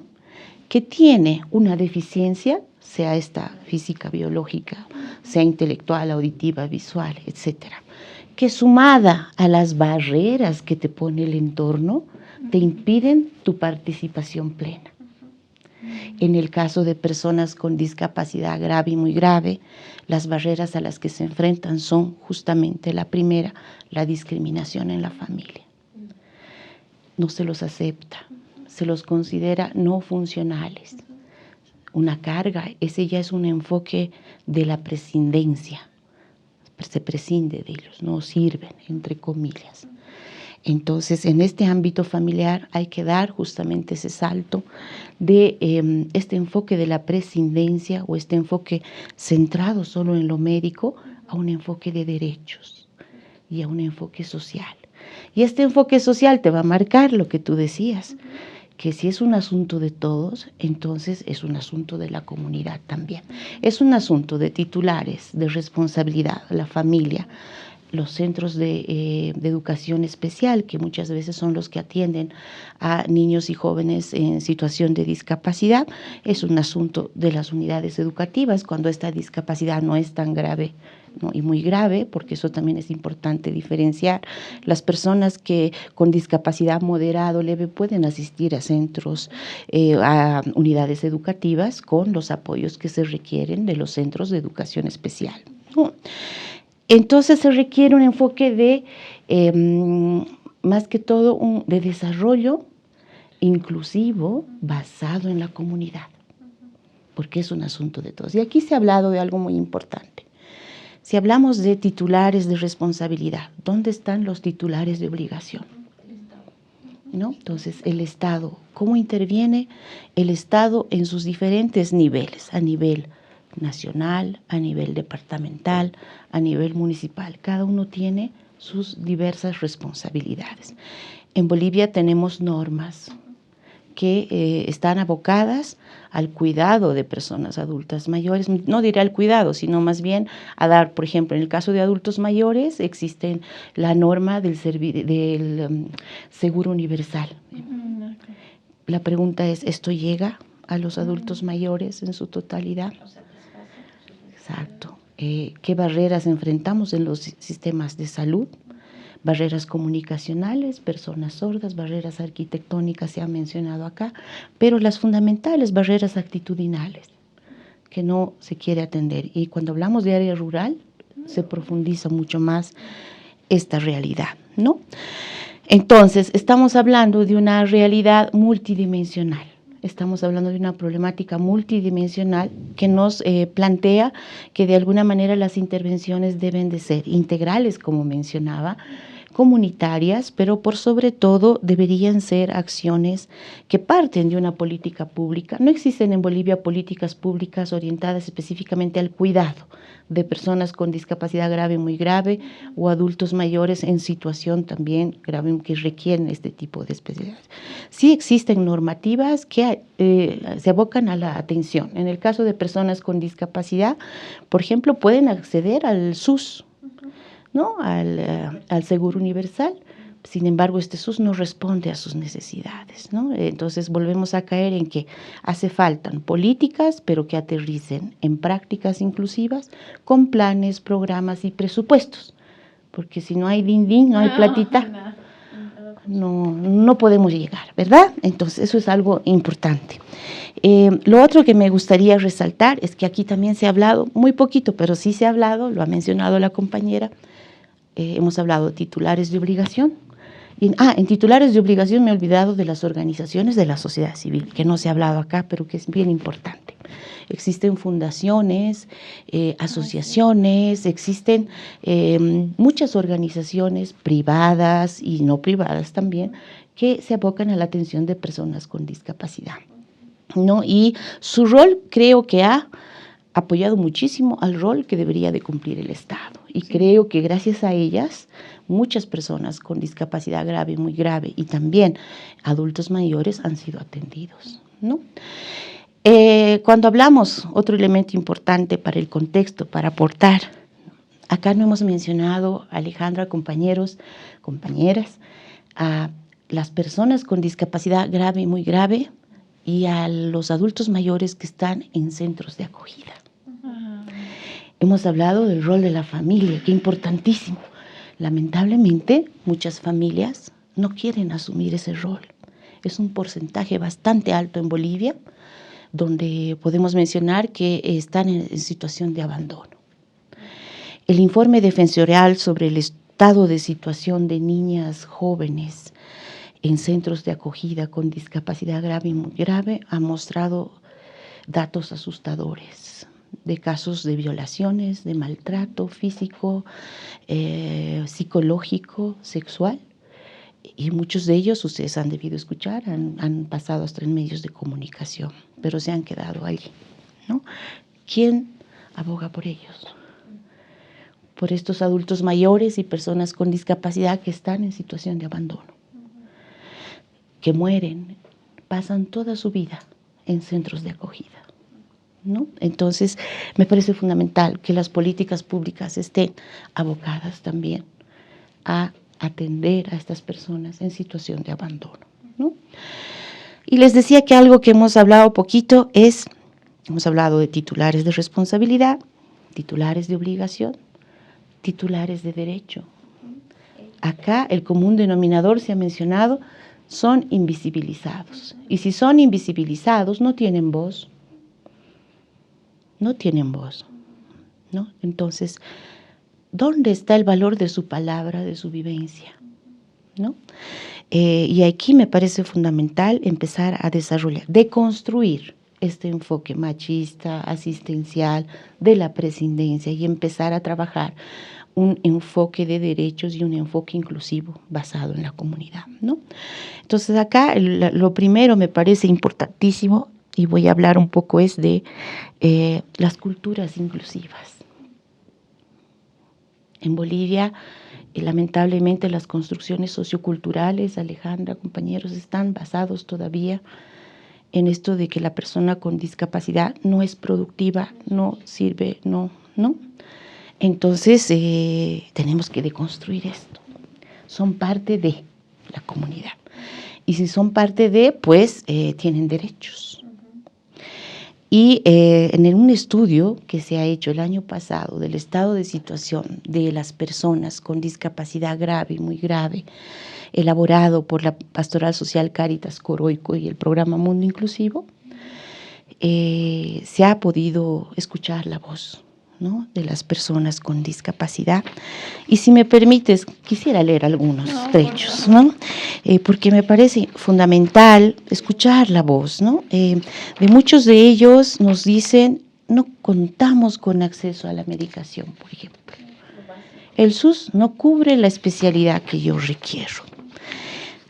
que tiene una deficiencia, sea esta física, biológica, sea intelectual, auditiva, visual, etcétera, que sumada a las barreras que te pone el entorno, te impiden tu participación plena. En el caso de personas con discapacidad grave y muy grave, las barreras a las que se enfrentan son justamente la primera, la discriminación en la familia. No se los acepta, se los considera no funcionales. Una carga, ese ya es un enfoque de la prescindencia. Se prescinde de ellos, no sirven, entre comillas. Entonces, en este ámbito familiar hay que dar justamente ese salto de este enfoque de la prescindencia o este enfoque centrado solo en lo médico a un enfoque de derechos y a un enfoque social. Y este enfoque social te va a marcar lo que tú decías, que si es un asunto de todos, entonces es un asunto de la comunidad también. Es un asunto de titulares, de responsabilidad, la familia, los centros de educación especial, que muchas veces son los que atienden a niños y jóvenes en situación de discapacidad. Es un asunto de las unidades educativas, cuando esta discapacidad no es tan grave, ¿no?, y muy grave, porque eso también es importante diferenciar. Las personas que con discapacidad moderada o leve pueden asistir a centros, a unidades educativas con los apoyos que se requieren de los centros de educación especial, ¿no? Entonces se requiere un enfoque de, más que todo, de desarrollo inclusivo basado en la comunidad, porque es un asunto de todos. Y aquí se ha hablado de algo muy importante. Si hablamos de titulares de responsabilidad, ¿dónde están los titulares de obligación? ¿No? Entonces, el Estado, ¿cómo interviene el Estado en sus diferentes niveles? A nivel nacional, a nivel departamental, a nivel municipal. Cada uno tiene sus diversas responsabilidades. En Bolivia tenemos normas que están abocadas al cuidado de personas adultas mayores, no diré al cuidado, sino más bien a dar, por ejemplo, en el caso de adultos mayores, existe la norma del seguro universal. La pregunta es, ¿esto llega a los adultos mayores en su totalidad? Exacto. ¿Qué barreras enfrentamos en los sistemas de salud? Barreras comunicacionales, personas sordas, barreras arquitectónicas se han mencionado acá, pero las fundamentales barreras actitudinales, que no se quiere atender. Y cuando hablamos de área rural, se profundiza mucho más esta realidad, ¿no? Entonces, estamos hablando de una realidad multidimensional. Estamos hablando de una problemática multidimensional que nos plantea que de alguna manera las intervenciones deben de ser integrales, como mencionaba, comunitarias, pero por sobre todo deberían ser acciones que parten de una política pública. No existen en Bolivia políticas públicas orientadas específicamente al cuidado de personas con discapacidad grave, muy grave, o adultos mayores en situación también grave que requieren este tipo de especialidades. Sí existen normativas que se abocan a la atención. En el caso de personas con discapacidad, por ejemplo, pueden acceder al SUS, ¿no? Al Seguro Universal. Sin embargo, este SUS no responde a sus necesidades, ¿no? Entonces volvemos a caer en que hace falta políticas, pero que aterricen en prácticas inclusivas con planes, programas y presupuestos. Porque si no hay din-din, no hay platita, no podemos llegar, ¿verdad? Entonces eso es algo importante. Lo otro que me gustaría resaltar es que aquí también se ha hablado, muy poquito, pero sí se ha hablado, lo ha mencionado la compañera, hemos hablado de titulares de obligación. En titulares de obligación me he olvidado de las organizaciones de la sociedad civil, que no se ha hablado acá, pero que es bien importante. Existen fundaciones, asociaciones, existen muchas organizaciones privadas y no privadas también, que se abocan a la atención de personas con discapacidad, ¿no? Y su rol creo que ha apoyado muchísimo al rol que debería de cumplir el Estado. Y creo que gracias a ellas, muchas personas con discapacidad grave, muy grave, y también adultos mayores han sido atendidos, ¿no? Cuando hablamos, otro elemento importante para el contexto, para aportar, acá no hemos mencionado, Alejandra, compañeros, compañeras, a las personas con discapacidad grave y muy grave y a los adultos mayores que están en centros de acogida. Hemos hablado del rol de la familia, que es importantísimo. Lamentablemente, muchas familias no quieren asumir ese rol. Es un porcentaje bastante alto en Bolivia, donde podemos mencionar que están en situación de abandono. El informe defensorial sobre el estado de situación de niñas jóvenes en centros de acogida con discapacidad grave y muy grave ha mostrado datos asustadores de casos de violaciones, de maltrato físico, psicológico, sexual, y muchos de ellos, ustedes han debido escuchar, han pasado hasta en medios de comunicación, pero se han quedado allí, ¿no? ¿Quién aboga por ellos? Por estos adultos mayores y personas con discapacidad que están en situación de abandono, que mueren, pasan toda su vida en centros de acogida, ¿no? Entonces, me parece fundamental que las políticas públicas estén abocadas también a atender a estas personas en situación de abandono, ¿no? Y les decía que algo que hemos hablado poquito es, hemos hablado de titulares de responsabilidad, titulares de obligación, titulares de derecho. Acá el común denominador se ha mencionado, son invisibilizados. Y si son invisibilizados, no tienen voz. No tienen voz, ¿no? Entonces, ¿dónde está el valor de su palabra, de su vivencia, ¿no? Y aquí me parece fundamental empezar a desarrollar, deconstruir este enfoque machista, asistencial de la presidencia y empezar a trabajar un enfoque de derechos y un enfoque inclusivo basado en la comunidad, ¿no? Entonces acá lo primero me parece importantísimo y voy a hablar un poco es de las culturas inclusivas. En Bolivia, lamentablemente, las construcciones socioculturales, Alejandra, compañeros, están basados todavía en esto de que la persona con discapacidad no es productiva, no sirve, no. Entonces, tenemos que deconstruir esto. Son parte de la comunidad. Y si son parte de, pues, tienen derechos. Y en un estudio que se ha hecho el año pasado del estado de situación de las personas con discapacidad grave y muy grave, elaborado por la Pastoral Social Cáritas Coroico y el programa Mundo Inclusivo, se ha podido escuchar la voz, ¿no?, de las personas con discapacidad. Y si me permites, quisiera leer algunos trechos, ¿no? Porque me parece fundamental escuchar la voz, ¿no? De muchos de ellos nos dicen, no contamos con acceso a la medicación, por ejemplo. El SUS no cubre la especialidad que yo requiero.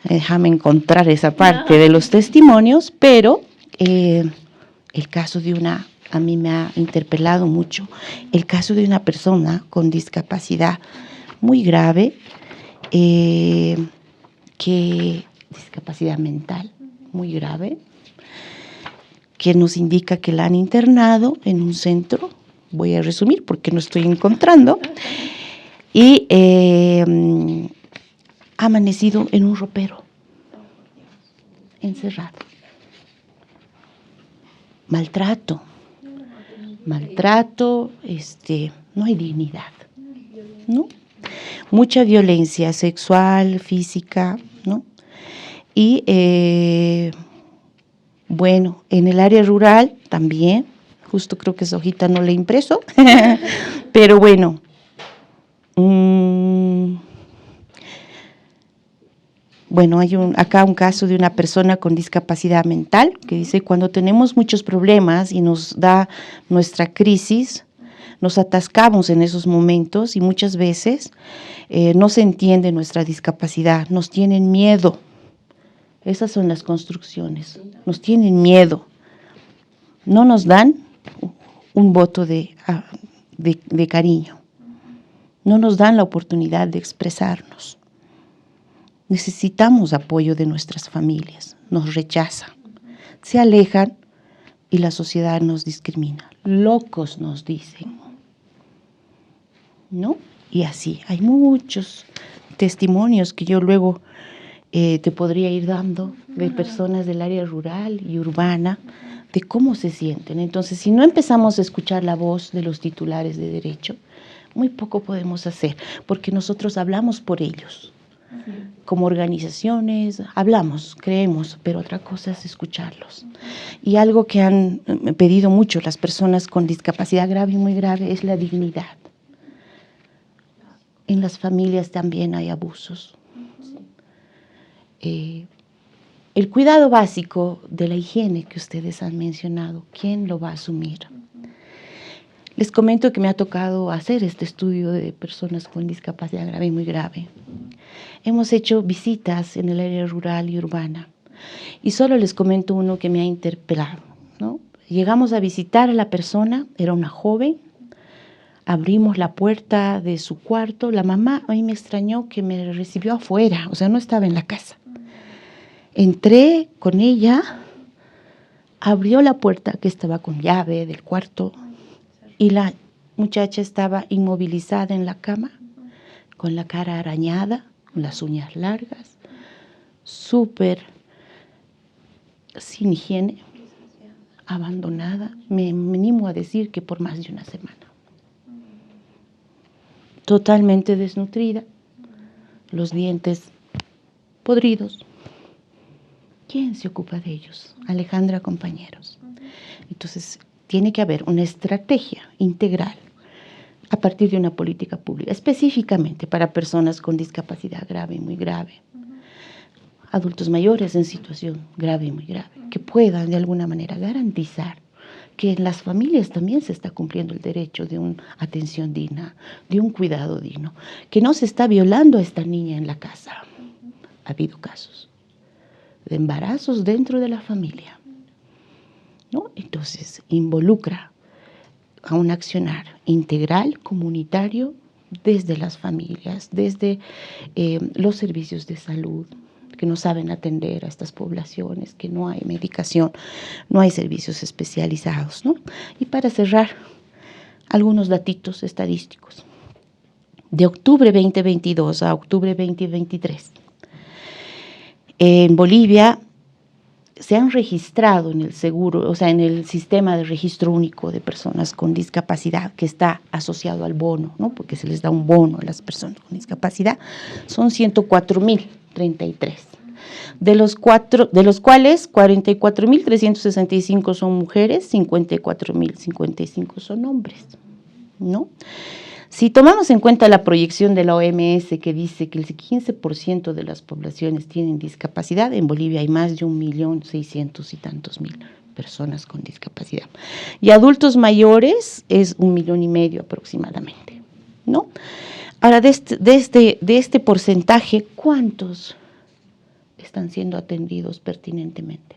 Déjame encontrar esa parte de los testimonios, pero el caso de a mí me ha interpelado mucho, el caso de una persona con discapacidad muy grave, discapacidad mental muy grave, que nos indica que la han internado en un centro, voy a resumir porque no estoy encontrando, y ha amanecido en un ropero, encerrado. Maltrato, no hay dignidad, ¿no? Mucha violencia sexual, física, ¿no? Y bueno, en el área rural también, justo creo que esa hojita no la he impreso, pero bueno, bueno, hay acá un caso de una persona con discapacidad mental que dice, cuando tenemos muchos problemas y nos da nuestra crisis, nos atascamos en esos momentos y muchas veces no se entiende nuestra discapacidad, nos tienen miedo. Esas son las construcciones, nos tienen miedo. No nos dan un voto de cariño, no nos dan la oportunidad de expresarnos. Necesitamos apoyo de nuestras familias, nos rechazan, se alejan y la sociedad nos discrimina. Locos nos dicen, ¿no? Y así, hay muchos testimonios que yo luego te podría ir dando de personas del área rural y urbana, de cómo se sienten. Entonces, si no empezamos a escuchar la voz de los titulares de derecho, muy poco podemos hacer, porque nosotros hablamos por ellos. Como organizaciones, hablamos, creemos, pero otra cosa es escucharlos. Y algo que han pedido mucho las personas con discapacidad grave y muy grave es la dignidad. En las familias también hay abusos. El cuidado básico de la higiene que ustedes han mencionado, ¿quién lo va a asumir? Les comento que me ha tocado hacer este estudio de personas con discapacidad grave y muy grave. Hemos hecho visitas en el área rural y urbana y solo les comento uno que me ha interpelado, ¿no? Llegamos a visitar a la persona, era una joven, abrimos la puerta de su cuarto, la mamá a mí me extrañó que me recibió afuera, o sea, no estaba en la casa. Entré con ella, abrió la puerta que estaba con llave del cuarto y la muchacha estaba inmovilizada en la cama, con la cara arañada, con las uñas largas, súper sin higiene, abandonada, me animo a decir que por más de una semana. Totalmente desnutrida, los dientes podridos. ¿Quién se ocupa de ellos? Alejandra, compañeros. Entonces, tiene que haber una estrategia integral a partir de una política pública, específicamente para personas con discapacidad grave y muy grave, adultos mayores en situación grave y muy grave, que puedan de alguna manera garantizar que en las familias también se está cumpliendo el derecho de una atención digna, de un cuidado digno, que no se está violando a esta niña en la casa. Ha habido casos de embarazos dentro de la familia, ¿no? Entonces, involucra a un accionar integral, comunitario, desde las familias, desde los servicios de salud, que no saben atender a estas poblaciones, que no hay medicación, no hay servicios especializados, ¿no? Y para cerrar, algunos datitos estadísticos. De octubre 2022 a octubre 2023, en Bolivia se han registrado en el seguro, o sea, en el sistema de registro único de personas con discapacidad que está asociado al bono, ¿no? Porque se les da un bono a las personas con discapacidad, son 104.033. de los cuales 44.365 son mujeres, 54.055 son hombres, ¿no? Si tomamos en cuenta la proyección de la OMS que dice que el 15% de las poblaciones tienen discapacidad, en Bolivia hay más de 1.600.000 y tantos personas con discapacidad. Y adultos mayores es 1,5 millones aproximadamente, ¿no? Ahora, de este porcentaje, ¿cuántos están siendo atendidos pertinentemente?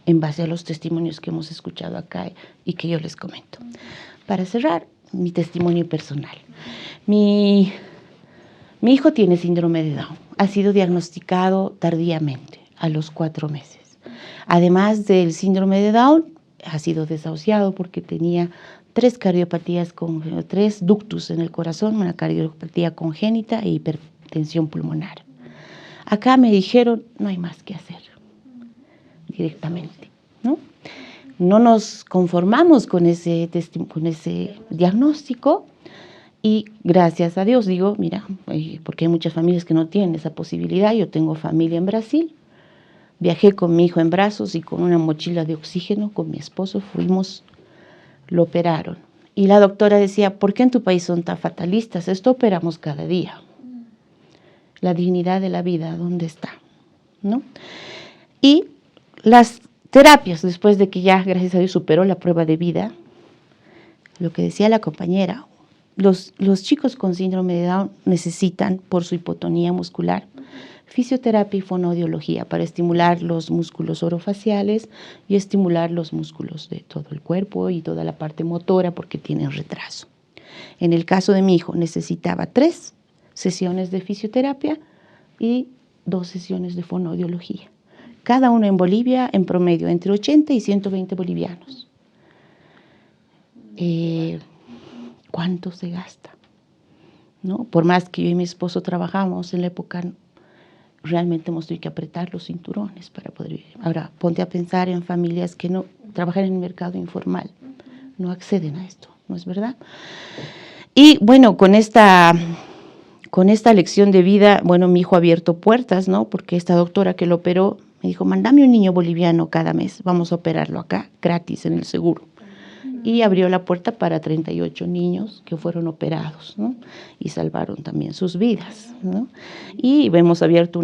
En base a los testimonios que hemos escuchado acá y que yo les comento. Para cerrar, mi testimonio personal. Mi hijo tiene síndrome de Down. Ha sido diagnosticado tardíamente, a los 4 meses. Además del síndrome de Down, ha sido desahuciado porque tenía 3 cardiopatías, 3 ductus en el corazón, una cardiopatía congénita e hipertensión pulmonar. Acá me dijeron, no hay más que hacer, directamente, ¿no? No nos conformamos con ese diagnóstico y gracias a Dios digo, mira, porque hay muchas familias que no tienen esa posibilidad. Yo tengo familia en Brasil, viajé con mi hijo en brazos y con una mochila de oxígeno con mi esposo, lo operaron. Y la doctora decía, ¿por qué en tu país son tan fatalistas? Esto operamos cada día. La dignidad de la vida, ¿dónde está? ¿No? Y las terapias, después de que ya, gracias a Dios, superó la prueba de vida, lo que decía la compañera, los chicos con síndrome de Down necesitan, por su hipotonía muscular, fisioterapia y fonoaudiología para estimular los músculos orofaciales y estimular los músculos de todo el cuerpo y toda la parte motora porque tienen retraso. En el caso de mi hijo necesitaba 3 sesiones de fisioterapia y 2 sesiones de fonoaudiología. Cada uno en Bolivia, en promedio, entre 80 y 120 bolivianos. ¿Cuánto se gasta? ¿No? Por más que yo y mi esposo trabajamos en la época, realmente hemos tenido que apretar los cinturones para poder vivir. Ahora, ponte a pensar en familias que no trabajan en el mercado informal, no acceden a esto, ¿no es verdad? Y bueno, con esta lección de vida, bueno, mi hijo ha abierto puertas, ¿no? Porque esta doctora que lo operó me dijo, mándame un niño boliviano cada mes, vamos a operarlo acá, gratis en el seguro. Y abrió la puerta para 38 niños que fueron operados, ¿no? Y salvaron también sus vidas, ¿no? Y hemos abierto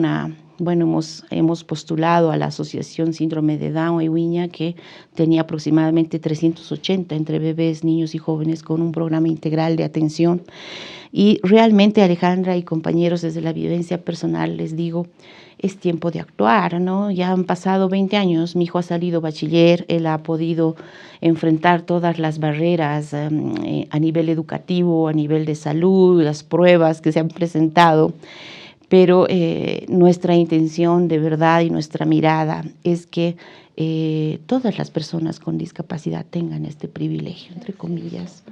hemos postulado a la Asociación Síndrome de Down y Wiña, que tenía aproximadamente 380 entre bebés, niños y jóvenes con un programa integral de atención. Y realmente, Alejandra y compañeros, desde la vivencia personal les digo, es tiempo de actuar, ¿no? Ya han pasado 20 años, mi hijo ha salido bachiller, él ha podido enfrentar todas las barreras a nivel educativo, a nivel de salud, las pruebas que se han presentado, pero nuestra intención de verdad y nuestra mirada es que todas las personas con discapacidad tengan este privilegio, entre comillas,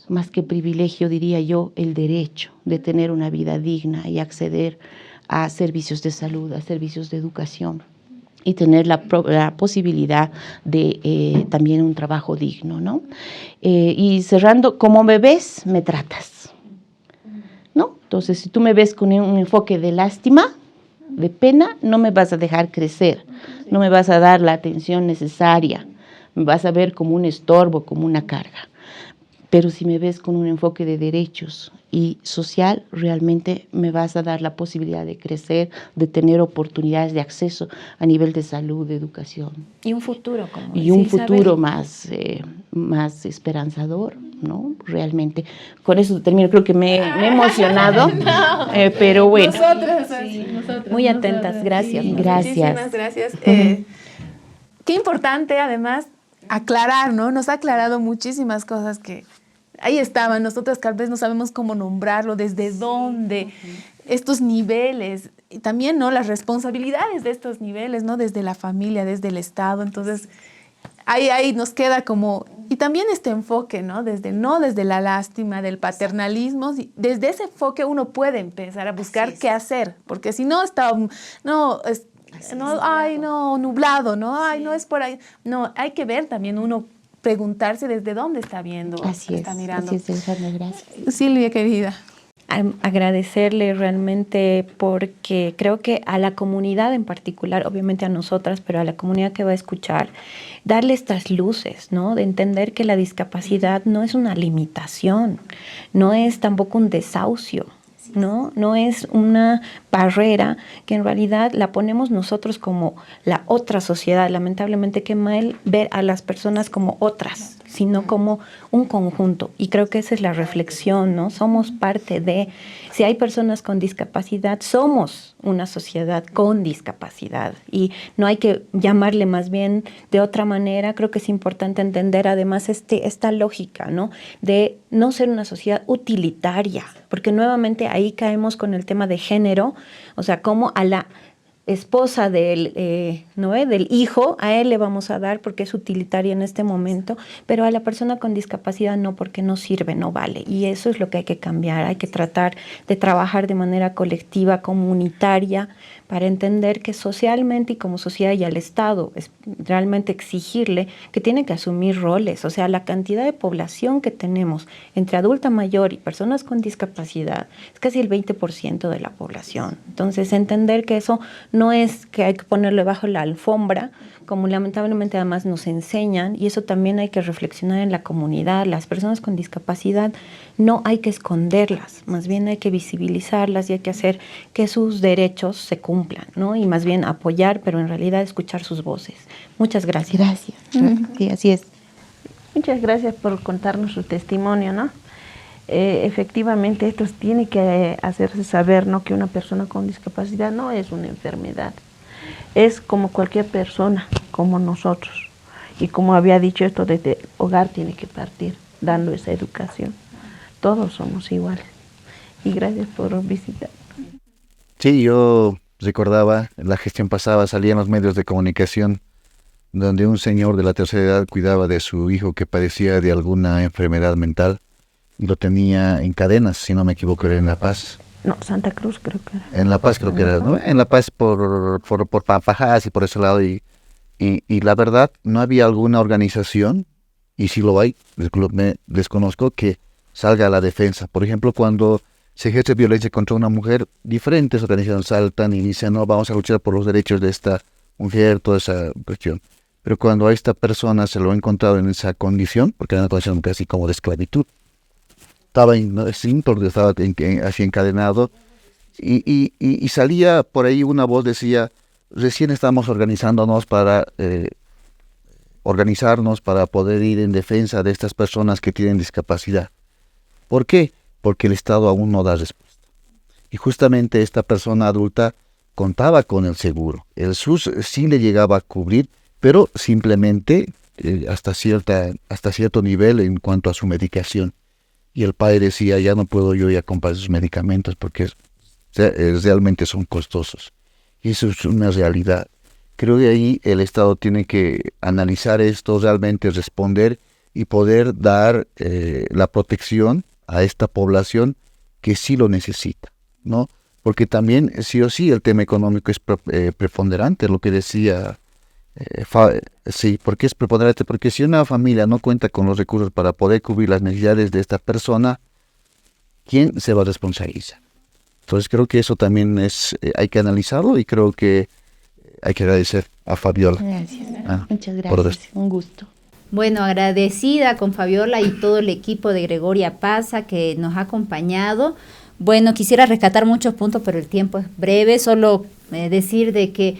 más que privilegio diría yo, el derecho de tener una vida digna y acceder a servicios de salud, a servicios de educación y tener la posibilidad de también un trabajo digno, ¿no? Y cerrando, como me ves, me tratas, ¿no? Entonces, si tú me ves con un enfoque de lástima, de pena, no me vas a dejar crecer, no me vas a dar la atención necesaria, me vas a ver como un estorbo, como una carga. Pero si me ves con un enfoque de derechos y social, realmente me vas a dar la posibilidad de crecer, de tener oportunidades de acceso a nivel de salud, de educación. Y un futuro, como y un futuro más esperanzador, ¿no? Realmente. Con eso termino, creo que me he emocionado, pero bueno. Nosotros. Muy atentas, gracias. Sí, gracias. Muchísimas gracias. Qué importante, además, aclarar, ¿no? Nos ha aclarado muchísimas cosas que ahí estaban. Nosotros tal vez no sabemos cómo nombrarlo, desde dónde, estos niveles, y también, ¿no? Las responsabilidades de estos niveles, ¿no? Desde la familia, desde el Estado. Entonces, ahí nos queda como... Y también este enfoque, ¿no? Desde la lástima, del paternalismo, desde ese enfoque uno puede empezar a buscar qué hacer, porque si no está... nublado, ¿no? Ay, no es por ahí. No, hay que ver también uno, preguntarse desde dónde está viendo, Así está mirando. Así es, Alejandra, gracias. Silvia, querida. agradecerle realmente porque creo que a la comunidad en particular, obviamente a nosotras, pero a la comunidad que va a escuchar, darle estas luces, ¿no? De entender que la discapacidad no es una limitación, no es tampoco un desahucio, ¿no? No es una barrera que en realidad la ponemos nosotros como la otra sociedad. Lamentablemente qué mal ver a las personas como otras, sino como un conjunto. Y creo que esa es la reflexión, ¿no? Somos parte de, si hay personas con discapacidad, somos una sociedad con discapacidad y no hay que llamarle más bien de otra manera. Creo que es importante entender además esta lógica, ¿no? De no ser una sociedad utilitaria, porque nuevamente ahí caemos con el tema de género, o sea, como a la esposa del hijo, a él le vamos a dar porque es utilitaria en este momento, pero a la persona con discapacidad no, porque no sirve, no vale. Y eso es lo que hay que cambiar, hay que tratar de trabajar de manera colectiva, comunitaria, para entender que socialmente y como sociedad y al Estado es realmente exigirle que tiene que asumir roles. O sea, la cantidad de población que tenemos entre adulta mayor y personas con discapacidad es casi el 20% de la población. Entonces, entender que eso no es que hay que ponerlo bajo la alfombra, como lamentablemente además nos enseñan, y eso también hay que reflexionar en la comunidad. Las personas con discapacidad no hay que esconderlas, más bien hay que visibilizarlas y hay que hacer que sus derechos se cumplan, ¿no? Y más bien apoyar, pero en realidad escuchar sus voces. Muchas gracias. Gracias. Sí, así es. Muchas gracias por contarnos su testimonio, ¿no? Efectivamente, esto tiene que hacerse saber, ¿no? Que una persona con discapacidad no es una enfermedad. Es como cualquier persona, como nosotros. Y como había dicho, esto desde el hogar tiene que partir, dando esa educación. Todos somos iguales. Y gracias por visitar. Sí, yo recordaba, la gestión pasada salía en los medios de comunicación donde un señor de la tercera edad cuidaba de su hijo que padecía de alguna enfermedad mental y lo tenía en cadenas, si no me equivoco, era en La Paz. No, Santa Cruz creo que era. En La Paz creo que era, ¿no? En La Paz por Pampajás y por ese lado. Y la verdad, no había alguna organización, y si lo hay, desconozco, que salga a la defensa. Por ejemplo, cuando se ejerce violencia contra una mujer, diferentes organizaciones saltan y dicen, no, vamos a luchar por los derechos de esta mujer, toda esa cuestión. Pero cuando a esta persona se lo ha encontrado en esa condición, porque era una condición casi como de esclavitud, estaba así encadenado, y salía por ahí una voz, decía, recién estamos organizándonos para organizarnos para poder ir en defensa de estas personas que tienen discapacidad. ¿Por qué? Porque el Estado aún no da respuesta. Y justamente esta persona adulta contaba con el seguro. El SUS sí le llegaba a cubrir, pero simplemente hasta cierto nivel en cuanto a su medicación. Y el padre decía, ya no puedo yo ir a comprar esos medicamentos porque realmente son costosos. Y eso es una realidad. Creo que ahí el Estado tiene que analizar esto, realmente responder y poder dar la protección a esta población que sí lo necesita, ¿no? Porque también, sí o sí, el tema económico es preponderante, lo que decía. Sí, ¿por qué es preponderante? Porque si una familia no cuenta con los recursos para poder cubrir las necesidades de esta persona, ¿quién se va a responsabilizar? Entonces creo que eso también hay que analizarlo y creo que hay que agradecer a Fabiola. Gracias. Muchas por gracias. Un gusto. Bueno, agradecida con Fabiola y todo el equipo de Gregoria Paza que nos ha acompañado. Bueno, quisiera rescatar muchos puntos, pero el tiempo es breve. Solo decir de que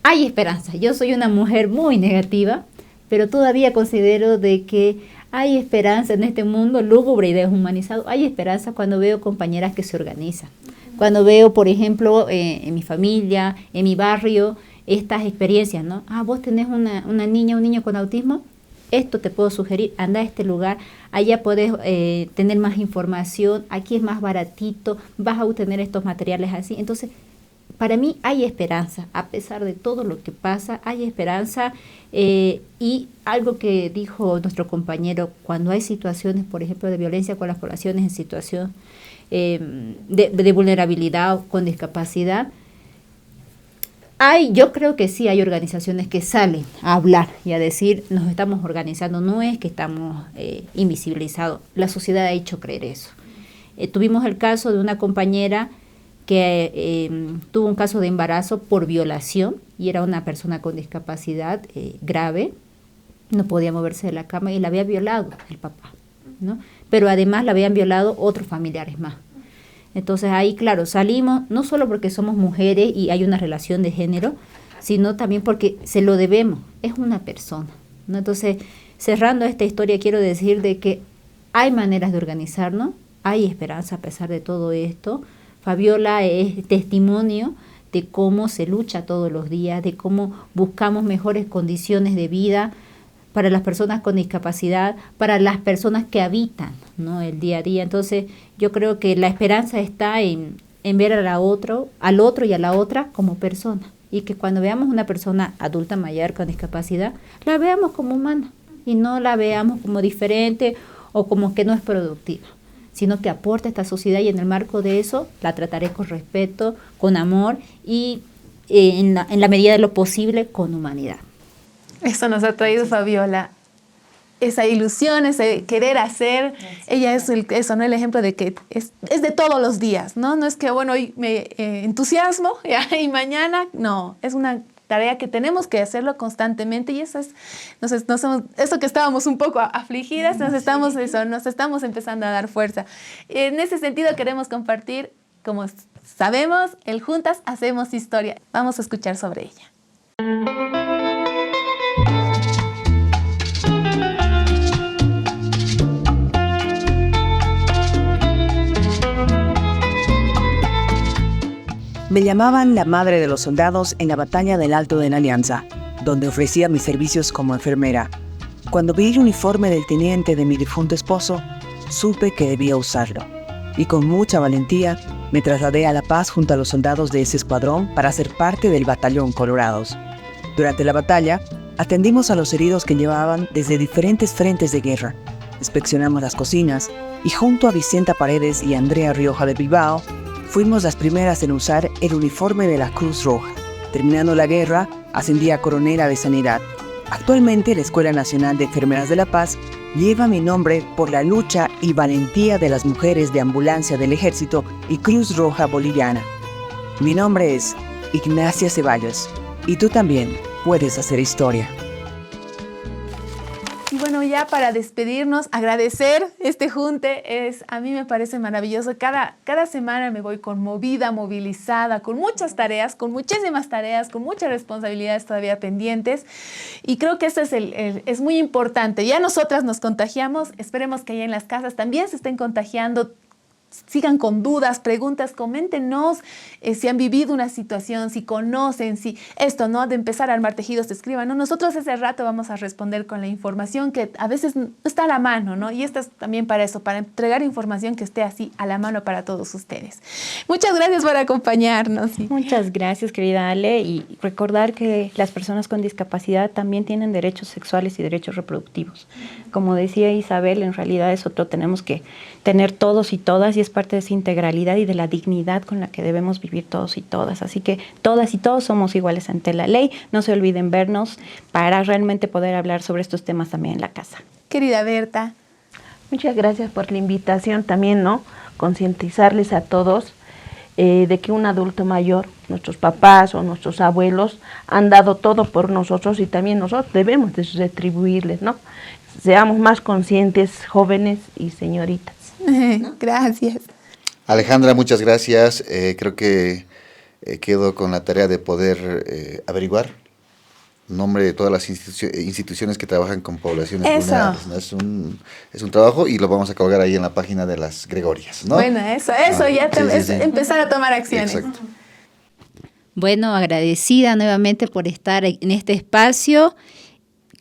hay esperanza. Yo soy una mujer muy negativa, pero todavía considero de que hay esperanza en este mundo lúgubre y deshumanizado. Hay esperanza cuando veo compañeras que se organizan. Cuando veo, por ejemplo, en mi familia, en mi barrio, estas experiencias, ¿no? Vos tenés una niña, un niño con autismo, esto te puedo sugerir, anda a este lugar, allá podés tener más información, aquí es más baratito, vas a obtener estos materiales así. Entonces, para mí hay esperanza, a pesar de todo lo que pasa, hay esperanza. Y algo que dijo nuestro compañero, cuando hay situaciones, por ejemplo, de violencia con las poblaciones en situación de vulnerabilidad o con discapacidad, yo creo que sí hay organizaciones que salen a hablar y a decir, nos estamos organizando, no es que estamos invisibilizados, la sociedad ha hecho creer eso. Tuvimos el caso de una compañera que tuvo un caso de embarazo por violación y era una persona con discapacidad grave, no podía moverse de la cama y la había violado el papá, ¿no? Pero además la habían violado otros familiares más. Entonces ahí, claro, salimos, no solo porque somos mujeres y hay una relación de género, sino también porque se lo debemos, es una persona, ¿no? Entonces, cerrando esta historia, quiero decir de que hay maneras de organizarnos, hay esperanza a pesar de todo esto. Fabiola es testimonio de cómo se lucha todos los días, de cómo buscamos mejores condiciones de vida para las personas con discapacidad, para las personas que habitan, ¿no?, el día a día. Entonces, yo creo que la esperanza está en ver al otro y a la otra como persona. Y que cuando veamos una persona adulta mayor con discapacidad, la veamos como humana y no la veamos como diferente o como que no es productiva, sino que aporta a esta sociedad, y en el marco de eso la trataré con respeto, con amor y en la medida de lo posible con humanidad. Eso nos ha traído Fabiola, esa ilusión, ese querer hacer. Ella es el ejemplo de que es de todos los días, ¿no? No es que, bueno, hoy me entusiasmo y mañana, no, es una tarea que tenemos que hacerlo constantemente, y eso es, eso que estábamos un poco afligidas, nos estamos empezando a dar fuerza. En ese sentido queremos compartir, como sabemos, el Juntas Hacemos Historia. Vamos a escuchar sobre ella. Me llamaban la madre de los soldados en la batalla del Alto de la Alianza, donde ofrecía mis servicios como enfermera. Cuando vi el uniforme del teniente de mi difunto esposo, supe que debía usarlo. Y con mucha valentía, me trasladé a La Paz junto a los soldados de ese escuadrón para ser parte del Batallón Colorados. Durante la batalla, atendimos a los heridos que llevaban desde diferentes frentes de guerra. Inspeccionamos las cocinas y junto a Vicenta Paredes y Andrea Rioja de Bilbao, fuimos las primeras en usar el uniforme de la Cruz Roja. Terminando la guerra, ascendí a coronela de Sanidad. Actualmente, la Escuela Nacional de Enfermeras de La Paz lleva mi nombre por la lucha y valentía de las mujeres de ambulancia del Ejército y Cruz Roja Boliviana. Mi nombre es Ignacia Ceballos, y tú también puedes hacer historia. Y bueno, ya para despedirnos, agradecer este junte, a mí me parece maravilloso. Cada semana me voy conmovida, movilizada, con muchas tareas, con muchísimas tareas, con muchas responsabilidades todavía pendientes. Y creo que esto es muy importante. Ya nosotras nos contagiamos, esperemos que allá en las casas también se estén contagiando. Sigan con dudas, preguntas, coméntenos si han vivido una situación, si conocen, si esto, ¿no? De empezar a armar tejidos, escriban, ¿no? Nosotros ese rato vamos a responder con la información que a veces no está a la mano, ¿no? Y esto es también para eso, para entregar información que esté así a la mano para todos ustedes. Muchas gracias por acompañarnos. Muchas gracias, querida Ale, y recordar que las personas con discapacidad también tienen derechos sexuales y derechos reproductivos. Como decía Isabel, en realidad eso lo tenemos que tener todos y todas, y es parte de esa integralidad y de la dignidad con la que debemos vivir todos y todas. Así que todas y todos somos iguales ante la ley. No se olviden vernos para realmente poder hablar sobre estos temas también en la casa. Querida Berta. Muchas gracias por la invitación también, ¿no? Concientizarles a todos de que un adulto mayor, nuestros papás o nuestros abuelos, han dado todo por nosotros, y también nosotros debemos de retribuirles, ¿no? Seamos más conscientes, jóvenes y señoritas, ¿no? Gracias. Alejandra, muchas gracias. Creo que quedo con la tarea de poder averiguar el nombre de todas las instituciones que trabajan con poblaciones vulnerables, ¿no? Es un trabajo, y lo vamos a colgar ahí en la página de las Gregorias, ¿no? Bueno, eso ya es empezar a tomar acciones. Exacto. Bueno, agradecida nuevamente por estar en este espacio.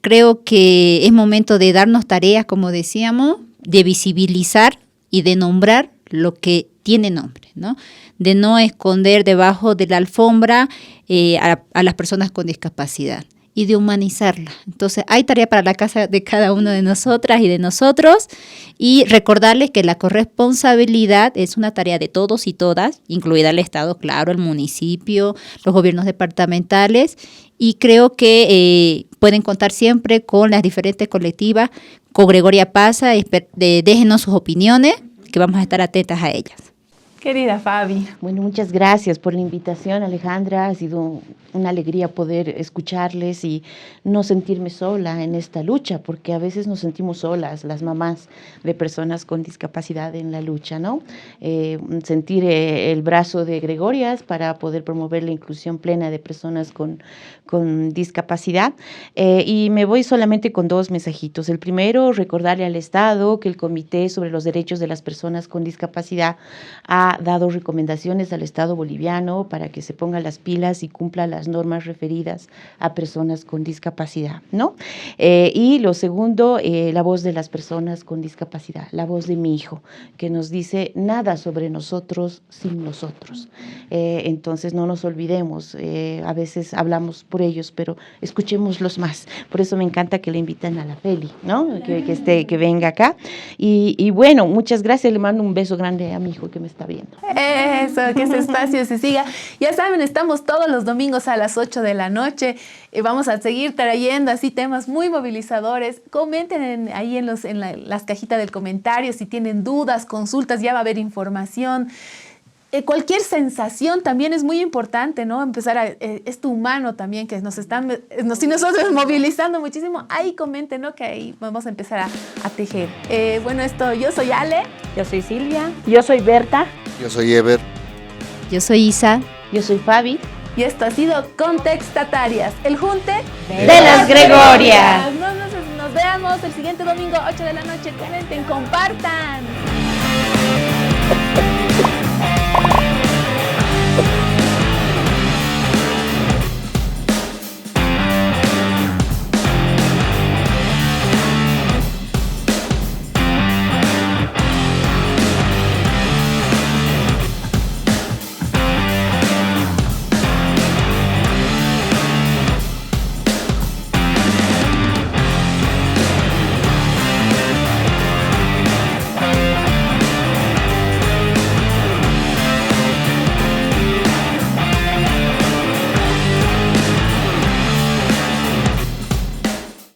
Creo que es momento de darnos tareas, como decíamos, de visibilizar y de nombrar lo que tiene nombre, ¿no? De no esconder debajo de la alfombra a las personas con discapacidad, y de humanizarla. Entonces, hay tarea para la casa de cada uno de nosotras y de nosotros, y recordarles que la corresponsabilidad es una tarea de todos y todas, incluida el Estado, claro, el municipio, los gobiernos departamentales, y creo que pueden contar siempre con las diferentes colectivas. Con Gregoria Pasa, déjenos sus opiniones, que vamos a estar atentas a ellas. Querida Fabi. Bueno, muchas gracias por la invitación, Alejandra. Ha sido una alegría poder escucharles y no sentirme sola en esta lucha, porque a veces nos sentimos solas, las mamás de personas con discapacidad en la lucha, ¿no? Sentir el brazo de Gregorias para poder promover la inclusión plena de personas con discapacidad. Y me voy solamente con 2 mensajitos. El primero, recordarle al Estado que el Comité sobre los Derechos de las Personas con Discapacidad ha dado recomendaciones al Estado boliviano para que se ponga las pilas y cumpla las normas referidas a personas con discapacidad, ¿no? Y lo segundo, la voz de las personas con discapacidad, la voz de mi hijo, que nos dice nada sobre nosotros sin nosotros. Entonces no nos olvidemos, a veces hablamos por ellos, pero escuchémoslos más. Por eso me encanta que le inviten a la Feli, ¿no? Que venga acá. Y bueno, muchas gracias, le mando un beso grande a mi hijo que me está viendo. Eso, que ese espacio se siga. Ya saben, estamos todos los domingos a las 8 de la noche. Vamos a seguir trayendo así temas muy movilizadores. Comenten ahí en las cajitas del comentario si tienen dudas, consultas, ya va a haber información. Cualquier sensación también es muy importante, ¿no? Empezar esto humano también, que nosotros movilizando muchísimo. Ahí comenten, ¿no? Que ahí vamos a empezar a tejer. Bueno, yo soy Ale. Yo soy Silvia. Yo soy Berta. Yo soy Ever. Yo soy Isa. Yo soy Fabi. Y esto ha sido Contextatarias, el junte de las Gregorias. Nos veamos el siguiente domingo, 8 de la noche. Comenten, compartan.